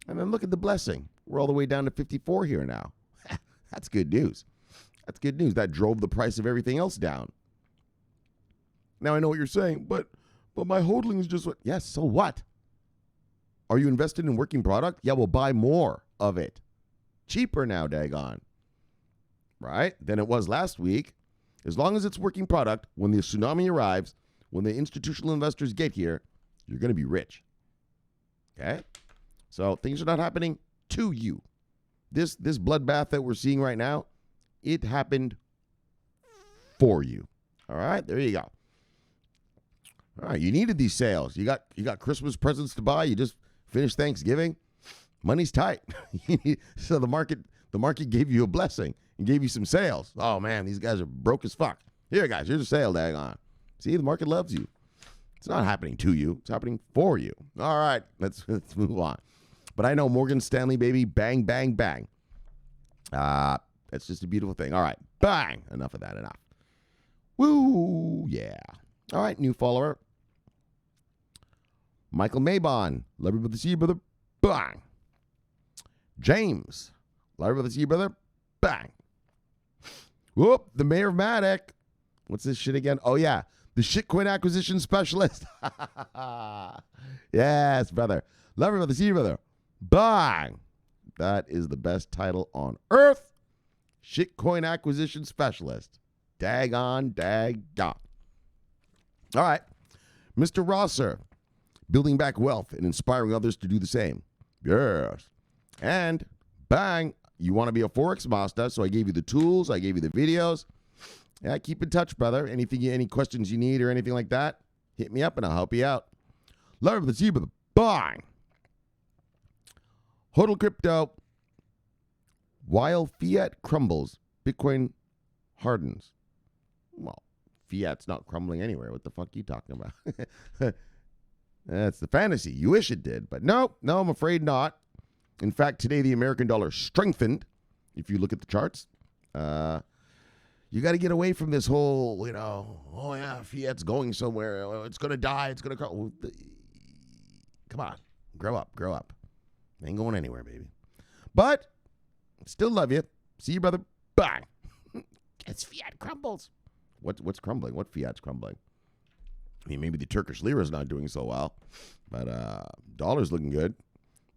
And then look at the blessing. We're all the way down to 54 here now. That's good news. That's good news. That drove the price of everything else down. Now I know what you're saying, but my holding is just what? Yes, so what? Are you invested in working product? Yeah, we'll buy more of it. Cheaper now, daggone. Right? Than it was last week. As long as it's working product, when the tsunami arrives, when the institutional investors get here, you're going to be rich. Okay? So things are not happening to you. This bloodbath that we're seeing right now, it happened for you. All right? There you go. All right, you needed these sales. You got Christmas presents to buy. You just finished Thanksgiving. Money's tight. So the market gave you a blessing and gave you some sales. Oh man, these guys are broke as fuck. Here, guys, here's a sale, daggone. See, the market loves you. It's not happening to you. It's happening for you. All right, let's move on. But I know Morgan Stanley, baby, bang, bang, bang. That's just a beautiful thing. All right, bang. Enough of that. Enough. Woo, yeah. All right, new follower. Michael Maybon. Love you, brother. See you, brother. Bang. James. Love you, brother. See you, brother. Bang. Whoop. The mayor of Matic. What's this shit again? Oh, yeah. The shitcoin acquisition specialist. Yes, brother. Love you, brother. See you, brother. Bang. That is the best title on earth. Shitcoin acquisition specialist. Daggone. All right. Mr. Rosser. Building back wealth and inspiring others to do the same. Yes. And bang, you want to be a Forex master, so I gave you the tools, I gave you the videos. Yeah, keep in touch, brother. Any questions you need or anything like that, hit me up and I'll help you out. Love the zebra, the bang. Hodl crypto. While fiat crumbles, Bitcoin hardens. Well, fiat's not crumbling anywhere. What the fuck are you talking about? That's the fantasy. You wish it did, but no, I'm afraid not. In fact, today the American dollar strengthened. If you look at the charts, you got to get away from this whole, oh yeah, fiat's going somewhere. Oh, it's going to die. It's going to come. Come on, grow up. Ain't going anywhere, baby. But still love you. See you, brother. Bye. It's fiat crumbles. What's crumbling? What fiat's crumbling? I mean, maybe the Turkish lira is not doing so well, but dollar's looking good.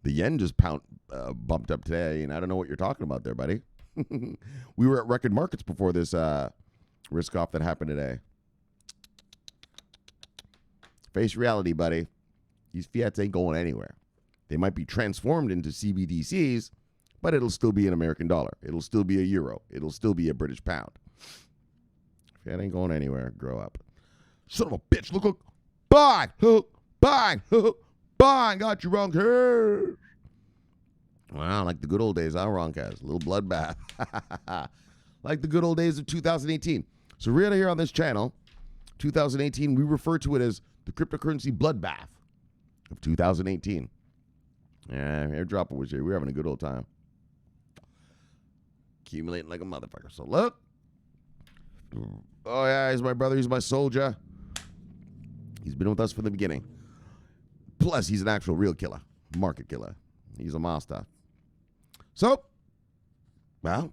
The yen just bumped up today, and I don't know what you're talking about there, buddy. We were at record markets before this risk off that happened today. Face reality, buddy. These fiats ain't going anywhere. They might be transformed into CBDCs, but it'll still be an American dollar. It'll still be a euro. It'll still be a British pound. Fiat ain't going anywhere. Grow up. Son of a bitch, look. Bang, bang, got you wrong cash. Wow, like the good old days, wrong cash. A little bloodbath. Like the good old days of 2018. So right here on this channel, 2018, we refer to it as the cryptocurrency bloodbath of 2018. Yeah, airdropper was here. We were having a good old time. Accumulating like a motherfucker. So look. Oh, yeah, he's my brother. He's my soldier. He's been with us from the beginning. Plus, he's an actual real killer, market killer. He's a master. So, well,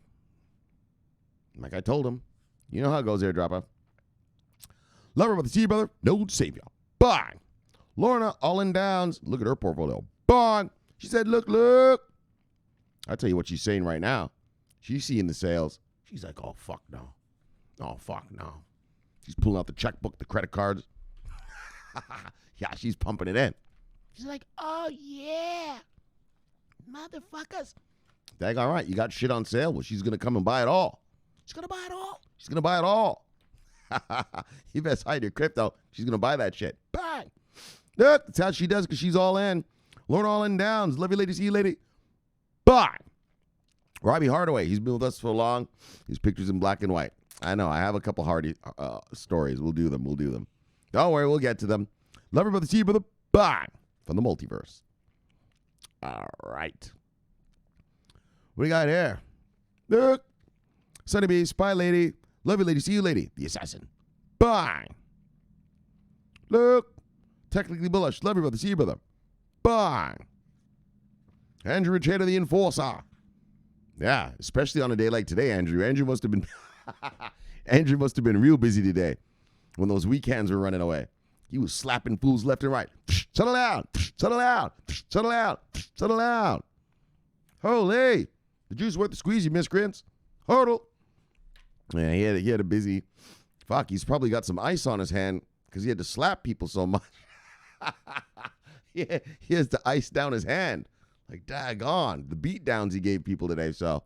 like I told him, you know how it goes, airdropper. Lover with the sea, brother. No savior. Bang. Lorna, all in downs. Look at her portfolio. Bang. She said, look. I'll tell you what she's saying right now. She's seeing the sales. She's like, oh, fuck no. Oh, fuck no. She's pulling out the checkbook, the credit cards. Yeah, she's pumping it in. She's like, oh, yeah. Motherfuckers. Dag, all right, you got shit on sale. Well, she's going to come and buy it all. She's going to buy it all. She's going to buy it all. You best hide your crypto. She's going to buy that shit. Bang. Look, that's how she does because she's all in. Lorna all in downs. Love you, lady. See you, lady. Bang. Robbie Hardaway. He's been with us for long. His pictures in black and white. I know. I have a couple Hardy stories. We'll do them. Don't worry. We'll get to them. Lover brother, see brother. Bang. From the multiverse. All right. What do you got here? Look. Sunny Bee, Spy Lady. Love you, lady. See you, lady. The Assassin. Bang. Look. Technically bullish. Love you, brother. See you, brother. Bang. Andrew Richard, the Enforcer. Yeah, especially on a day like today, Andrew. Andrew must have been real busy today when those weekends were running away. He was slapping fools left and right. Settle down. Settle down. Settle down. Settle down. Holy. The juice worth the squeeze, you miscreants. Hodl. Yeah, he had a busy. Fuck, he's probably got some ice on his hand because he had to slap people so much. Yeah, he has to ice down his hand. Like, daggone, the beat downs he gave people today. So,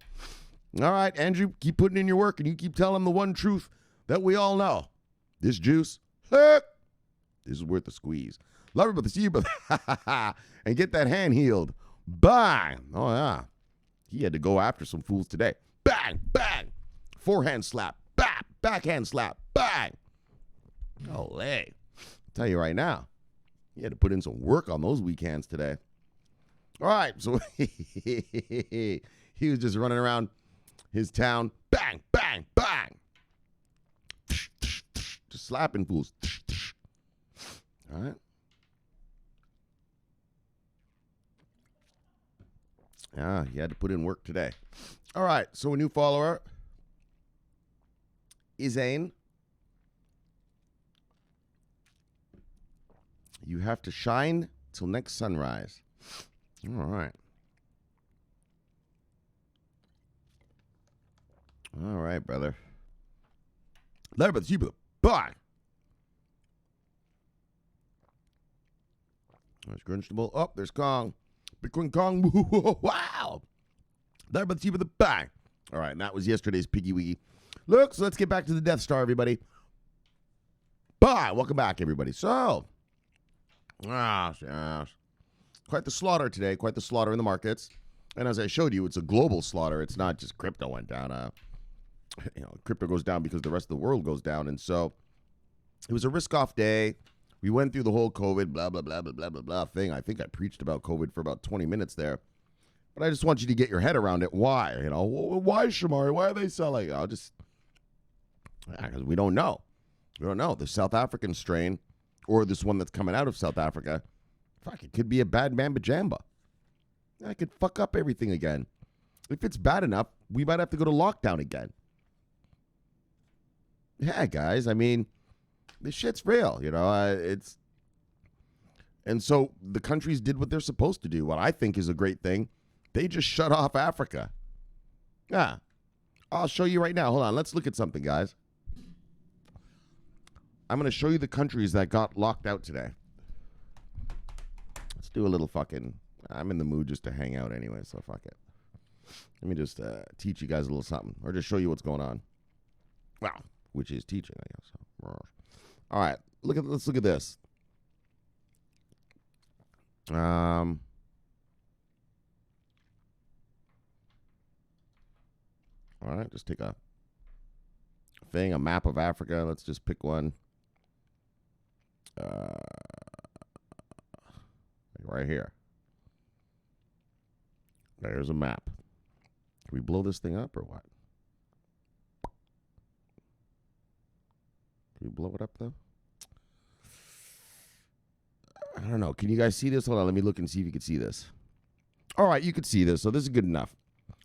all right, Andrew, keep putting in your work and you keep telling them the one truth that we all know. This juice, this is worth the squeeze. Love her, but the see you, brother. And get that hand healed. Bang. Oh, yeah. He had to go after some fools today. Bang, bang. Forehand slap. Bang. Backhand slap. Bang. Oh, hey. I'll tell you right now, he had to put in some work on those weekends today. All right, so he was just running around his town. Bang, bang, bang. Just slapping fools. All right. Yeah, he had to put in work today. All right, so a new follower is Zane. You have to shine till next sunrise. All right. All right, brother. Larry, but you, bye. There's Grunstable. Oh, there's Kong. Bitcoin Kong. Wow. Larry, but you, bye. All right, and that was yesterday's Piggy Wiggy. Look, so let's get back to the Death Star, everybody. Bye. Welcome back, everybody. So, quite the slaughter today. Quite the slaughter in the markets. And as I showed you, it's a global slaughter. It's not just crypto went down. Crypto goes down because the rest of the world goes down. And so it was a risk-off day. We went through the whole COVID, blah, blah, blah, blah, blah, blah, blah thing. I think I preached about COVID for about 20 minutes there. But I just want you to get your head around it. Why? Why, Shomari? Why are they selling? Because we don't know. We don't know. The South African strain or this one that's coming out of South Africa, fuck, it could be a bad mamba jamba. I could fuck up everything again. If it's bad enough, we might have to go to lockdown again. Yeah, guys, I mean, this shit's real, it's... And so the countries did what they're supposed to do, what I think is a great thing. They just shut off Africa. Yeah. I'll show you right now. Hold on, let's look at something, guys. I'm going to show you the countries that got locked out today. Let's do a little fucking... I'm in the mood just to hang out anyway, so fuck it. Let me just teach you guys a little something, or just show you what's going on. Well, which is teaching, I guess. All right, let's look at this. All right, just take a map of Africa. Let's just pick one. Right here. There's a map. Can we blow this thing up or what? Can we blow it up though? I don't know. Can you guys see this? Hold on. Let me look and see if you can see this. All right, you can see this. So this is good enough.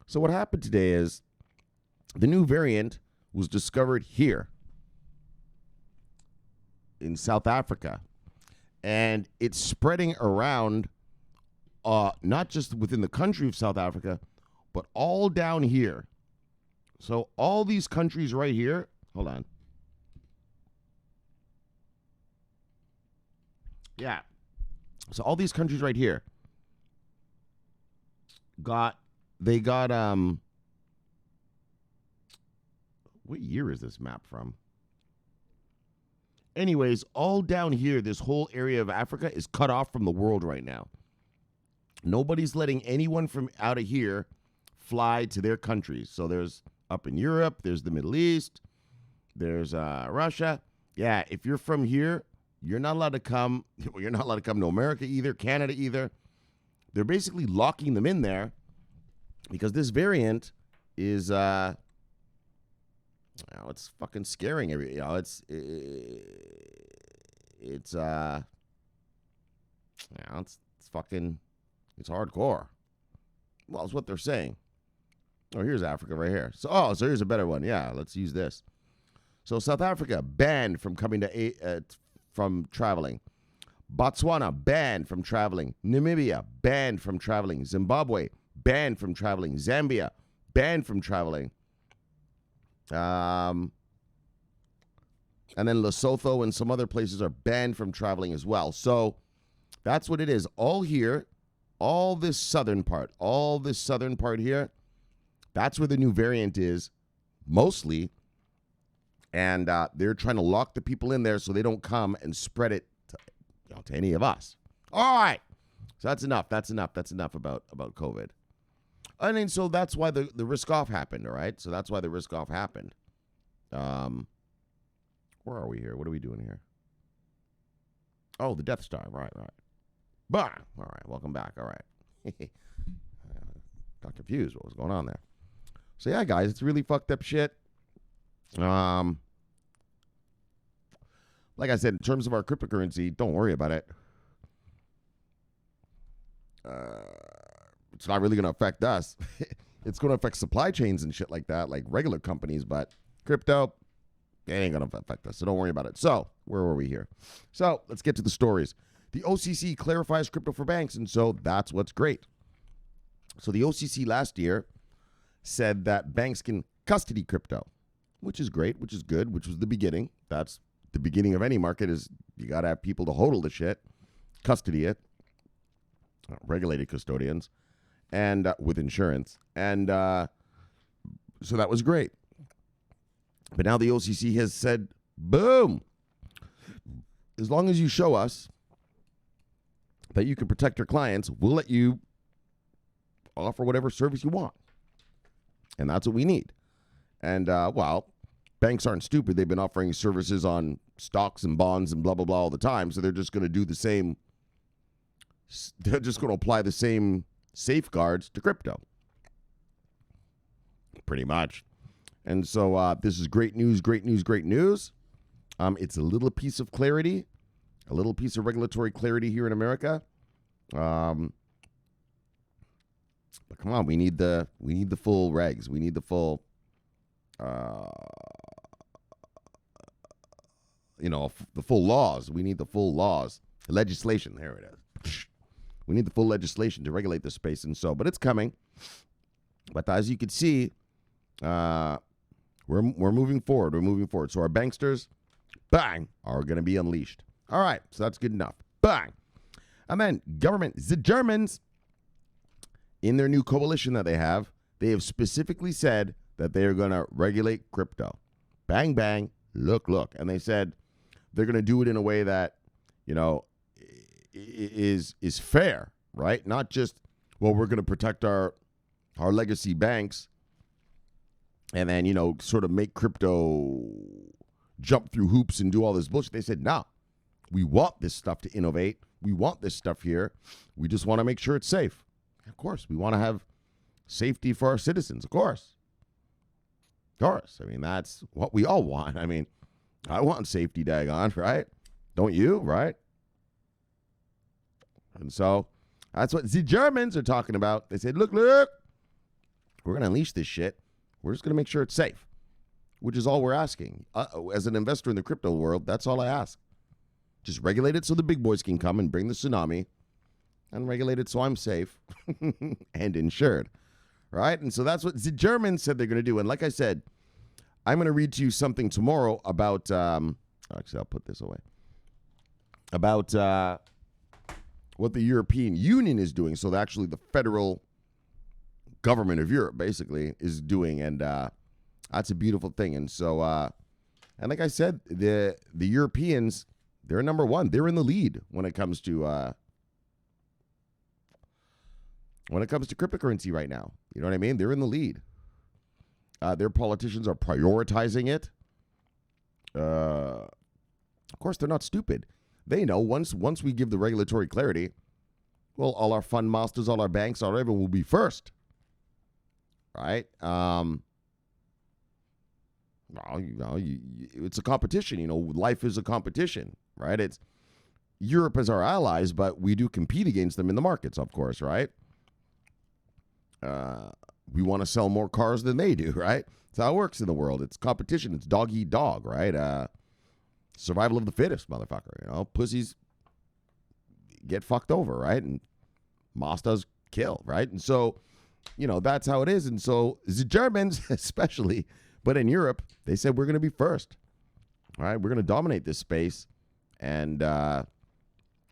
So what happened today is the new variant was discovered here in South Africa. And it's spreading around, not just within the country of South Africa, but all down here. So all these countries right here, hold on. Yeah. So all these countries right here got what year is this map from? Anyways, all down here, this whole area of Africa is cut off from the world right now. Nobody's letting anyone from out of here fly to their countries. So there's up in Europe, there's the Middle East, there's Russia. Yeah, if you're from here, you're not allowed to come. You're not allowed to come to America either, Canada either. They're basically locking them in there because this variant is, it's fucking scaring every. It's fucking, it's hardcore. Well, it's what they're saying. Oh, here's Africa right here. So here's a better one. Yeah, let's use this. So South Africa banned from coming to from traveling. Botswana banned from traveling. Namibia banned from traveling. Zimbabwe banned from traveling. Zambia banned from traveling. And then Lesotho and some other places are banned from traveling as well. So that's what it is. All here, all this southern part here, that's where the new variant is, mostly. And they're trying to lock the people in there so they don't come and spread it to any of us. All right. So that's enough. That's enough about COVID. I mean, so that's why the risk off happened, all right? So that's why the risk off happened. Where are we here? What are we doing here? Oh, the Death Star. Right. Bah! All right, welcome back. All right. Got confused what was going on there. So yeah, guys, it's really fucked up shit. Like I said, in terms of our cryptocurrency, don't worry about it. It's not really going to affect us. It's going to affect supply chains and shit like that, like regular companies, but crypto, it ain't going to affect us, so don't worry about it. So, where were we here? So, let's get to the stories. The OCC clarifies crypto for banks, and so that's what's great. So, the OCC last year said that banks can custody crypto, which is great, which is good, which was the beginning. That's the beginning of any market is you got to have people to hodl the shit, custody it, regulated custodians, and with insurance. And so that was great. But now the OCC has said, boom, as long as you show us that you can protect your clients, we'll let you offer whatever service you want. And that's what we need. And, banks aren't stupid. They've been offering services on stocks and bonds and blah, blah, blah all the time. So they're just going to do the same. They're just going to apply the same safeguards to crypto. Pretty much. And so this is great news, great news, great news. It's a little piece of clarity, a little piece of regulatory clarity here in America. But come on, we need the full regs. We need the full the full laws. We need the full laws. Legislation, there it is. We need the full legislation to regulate this space, and so, but it's coming. But as you can see, we're moving forward. We're moving forward. So our banksters, bang, are going to be unleashed. All right, so that's good enough. Bang. And then government, the Germans, in their new coalition that they have specifically said that they are going to regulate crypto. Bang, bang, look. And they said they're going to do it in a way that, is fair, right? Not just, well, we're going to protect our legacy banks and then, sort of make crypto jump through hoops and do all this bullshit. They said, no, we want this stuff to innovate. We want this stuff here. We just want to make sure it's safe. Of course, we want to have safety for our citizens, of course. Of course. I mean, that's what we all want. I mean, I want safety, daggone, right? Don't you, right? And so that's what the Germans are talking about. They said, look, we're going to unleash this shit. We're just going to make sure it's safe, which is all we're asking. As an investor in the crypto world, that's all I ask. Just regulate it so the big boys can come and bring the tsunami, and regulate it so I'm safe and insured, right? And so that's what the Germans said they're going to do. And like I said, I'm going to read to you something tomorrow about, actually, I'll put this away, about what the European Union is doing. So actually the federal government of Europe basically is doing, and that's a beautiful thing. And so, and like I said, the Europeans, they're number one. They're in the lead when it comes to cryptocurrency right now. You know what I mean? They're in the lead. Their politicians are prioritizing it. Of course, they're not stupid. They know once we give the regulatory clarity, well, all our fund masters, all our banks, all everyone will be first, right? Well, it's a competition. You know, life is a competition, right? It's Europe as our allies, but we do compete against them in the markets, of course, right? We want to sell more cars than they do, right? That's how it works in the world. It's competition. It's dog eat dog, right? Survival of the fittest, motherfucker. You know, pussies get fucked over, right? And Mazdas kill, right? And so, you know, that's how it is. And so the Germans, especially, but in Europe, they said we're going to be first. All right, we're going to dominate this space. And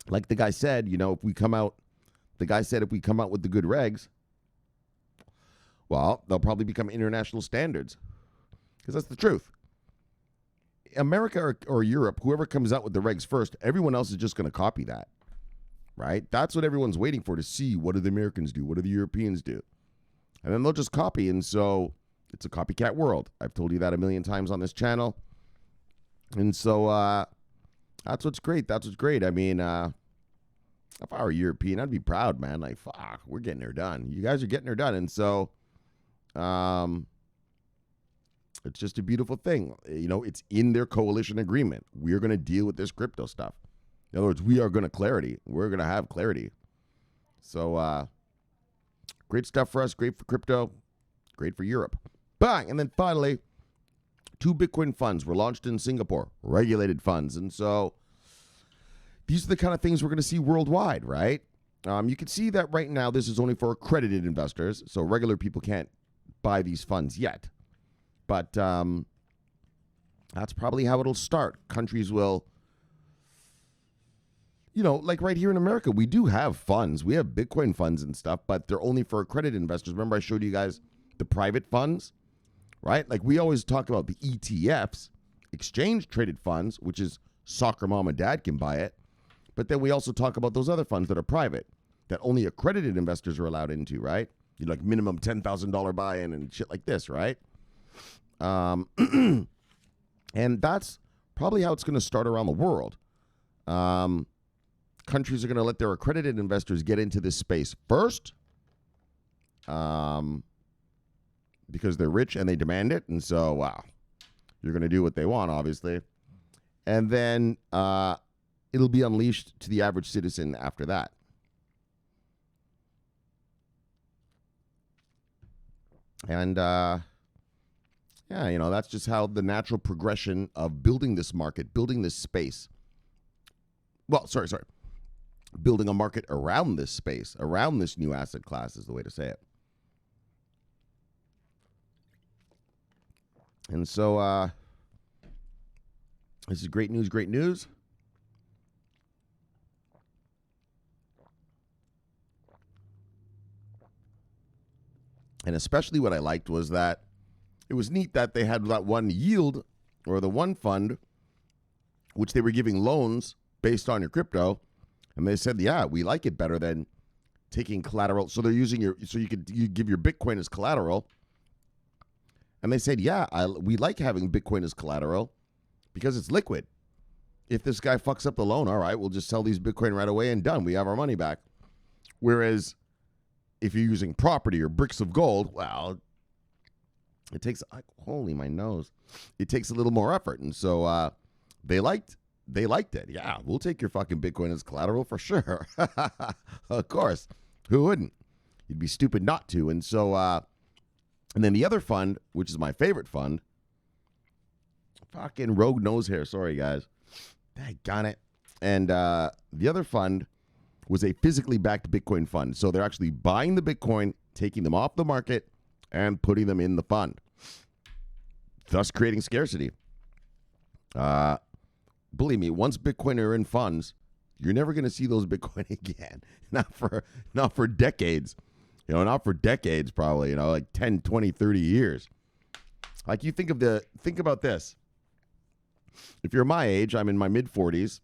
like the guy said, you know, if we come out with the good regs, well, they'll probably become international standards, because that's the truth. America or Europe, whoever comes out with the regs first, everyone else is just going to copy that, right? That's what everyone's waiting for, to see what do the Americans do, what do the Europeans do, and then they'll just copy. And so it's a copycat world. I've told you that a million times on this channel. And so that's what's great. That's what's great. I mean, if I were European, I'd be proud, man. Like, fuck, we're getting her done. You guys are getting her done. And so it's just a beautiful thing. You know, it's in their coalition agreement. We're going to deal with this crypto stuff. In other words, we are going to clarity. We're going to have clarity. So great stuff for us. Great for crypto. Great for Europe. Bang! And then finally, 2 Bitcoin funds were launched in Singapore. Regulated funds. And so these are the kind of things we're going to see worldwide, right? You can see that right now this is only for accredited investors. So regular people can't buy these funds yet. But that's probably how it'll start. Countries will, you know, like right here in America, we do have funds. We have Bitcoin funds and stuff, but they're only for accredited investors. Remember I showed you guys the private funds, right? Like we always talk about the ETFs, exchange traded funds, which is soccer mom and dad can buy it. But then we also talk about those other funds that are private, that only accredited investors are allowed into, right? You like minimum $10,000 buy-in and shit like this, right? And that's probably how it's going to start around the world. Countries are going to let their accredited investors get into this space first, because they're rich and they demand it. And so, wow, you're going to do what they want, obviously. And then it'll be unleashed to the average citizen after that. And yeah, you know, that's just how the natural progression of building this market, building this space. Well, sorry. Building a market around this space, around this new asset class is the way to say it. And so this is great news, great news. And especially what I liked was that it was neat that they had that one yield, or the one fund, which they were giving loans based on your crypto. And they said, yeah, we like it better than taking collateral. So they're using you give your Bitcoin as collateral. And they said, yeah, we like having Bitcoin as collateral because it's liquid. If this guy fucks up the loan, all right, we'll just sell these Bitcoin right away and done. We have our money back. Whereas if you're using property or bricks of gold, well, it takes, holy my nose, it takes a little more effort. And so they liked they liked it. Yeah, we'll take your fucking Bitcoin as collateral for sure. Of course. Who wouldn't? You'd be stupid not to. And so, and then the other fund, which is my favorite fund, fucking rogue nose hair. Sorry, guys. Daggone it. And the other fund was a physically backed Bitcoin fund. So they're actually buying the Bitcoin, taking them off the market, and putting them in the fund, thus creating scarcity. Believe me, once Bitcoin are in funds, you're never going to see those Bitcoin again. Not for decades. Not for decades probably, like 10, 20, 30 years. Like you think about this. If you're my age, I'm in my mid 40s.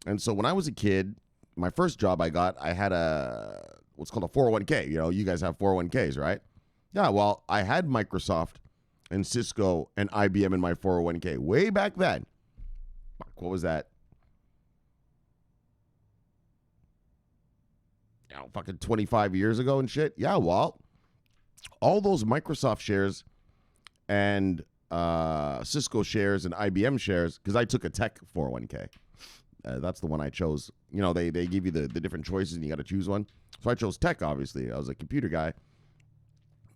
And so when I was a kid, my first job I had what's called a 401k. You guys have 401ks, right? Yeah, well, I had Microsoft and Cisco and IBM in my 401k way back then. What was that? Fucking 25 years ago and shit. Yeah, well, all those Microsoft shares and Cisco shares and IBM shares, because I took a tech 401k. That's the one I chose. They give you the different choices and you got to choose one. So I chose tech, obviously. I was a computer guy.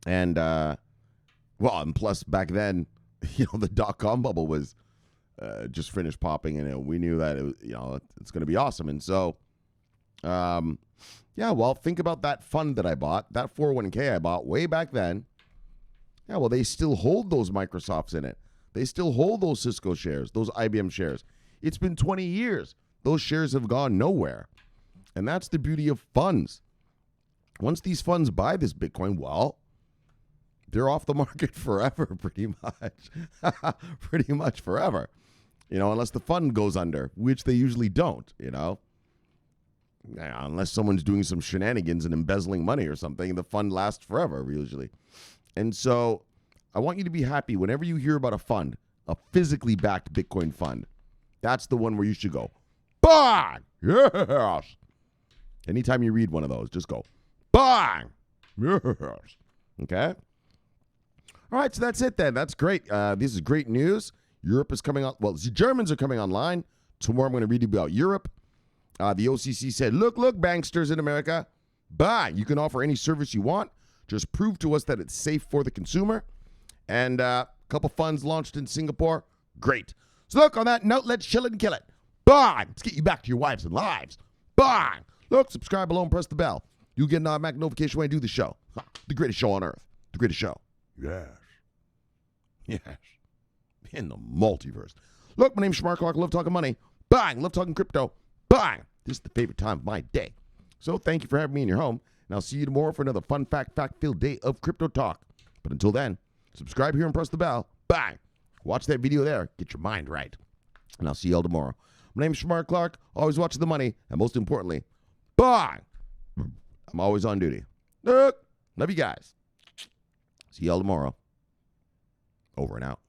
And, and plus back then, the dot-com bubble was just finished popping, and we knew that it's going to be awesome. And so, think about that fund that I bought, that 401k I bought way back then. Yeah, well, they still hold those Microsofts in it. They still hold those Cisco shares, those IBM shares. It's been 20 years. Those shares have gone nowhere. And that's the beauty of funds. Once these funds buy this Bitcoin, well, they're off the market forever, pretty much. Pretty much forever. Unless the fund goes under, which they usually don't, unless someone's doing some shenanigans and embezzling money or something, the fund lasts forever, usually. And so I want you to be happy whenever you hear about a fund, a physically backed Bitcoin fund. That's the one where you should go, bang! Yes! Anytime you read one of those, just go, bang! Yes! Okay? All right, so that's it then. That's great. This is great news. Europe is coming on. Well, the Germans are coming online. Tomorrow I'm going to read you about Europe. The OCC said, look, banksters in America, bang, you can offer any service you want. Just prove to us that it's safe for the consumer. And a couple funds launched in Singapore. Great. So look, on that note, let's chill and kill it. Bang! Let's get you back to your wives and lives. Bang! Look, subscribe below and press the bell. You'll get an automatic notification when I do the show. The greatest show on earth. The greatest show. Yes. Yes. In the multiverse. Look, my name's Shomari Clarke. I love talking money. Bang! Love talking crypto. Bang! This is the favorite time of my day. So thank you for having me in your home. And I'll see you tomorrow for another fun fact-filled day of crypto talk. But until then, subscribe here and press the bell. Bang! Watch that video there. Get your mind right. And I'll see you all tomorrow. My name is Shomari Clarke. Always watch the money. And most importantly, bang! I'm always on duty. Love you guys. See you all tomorrow. Over and out.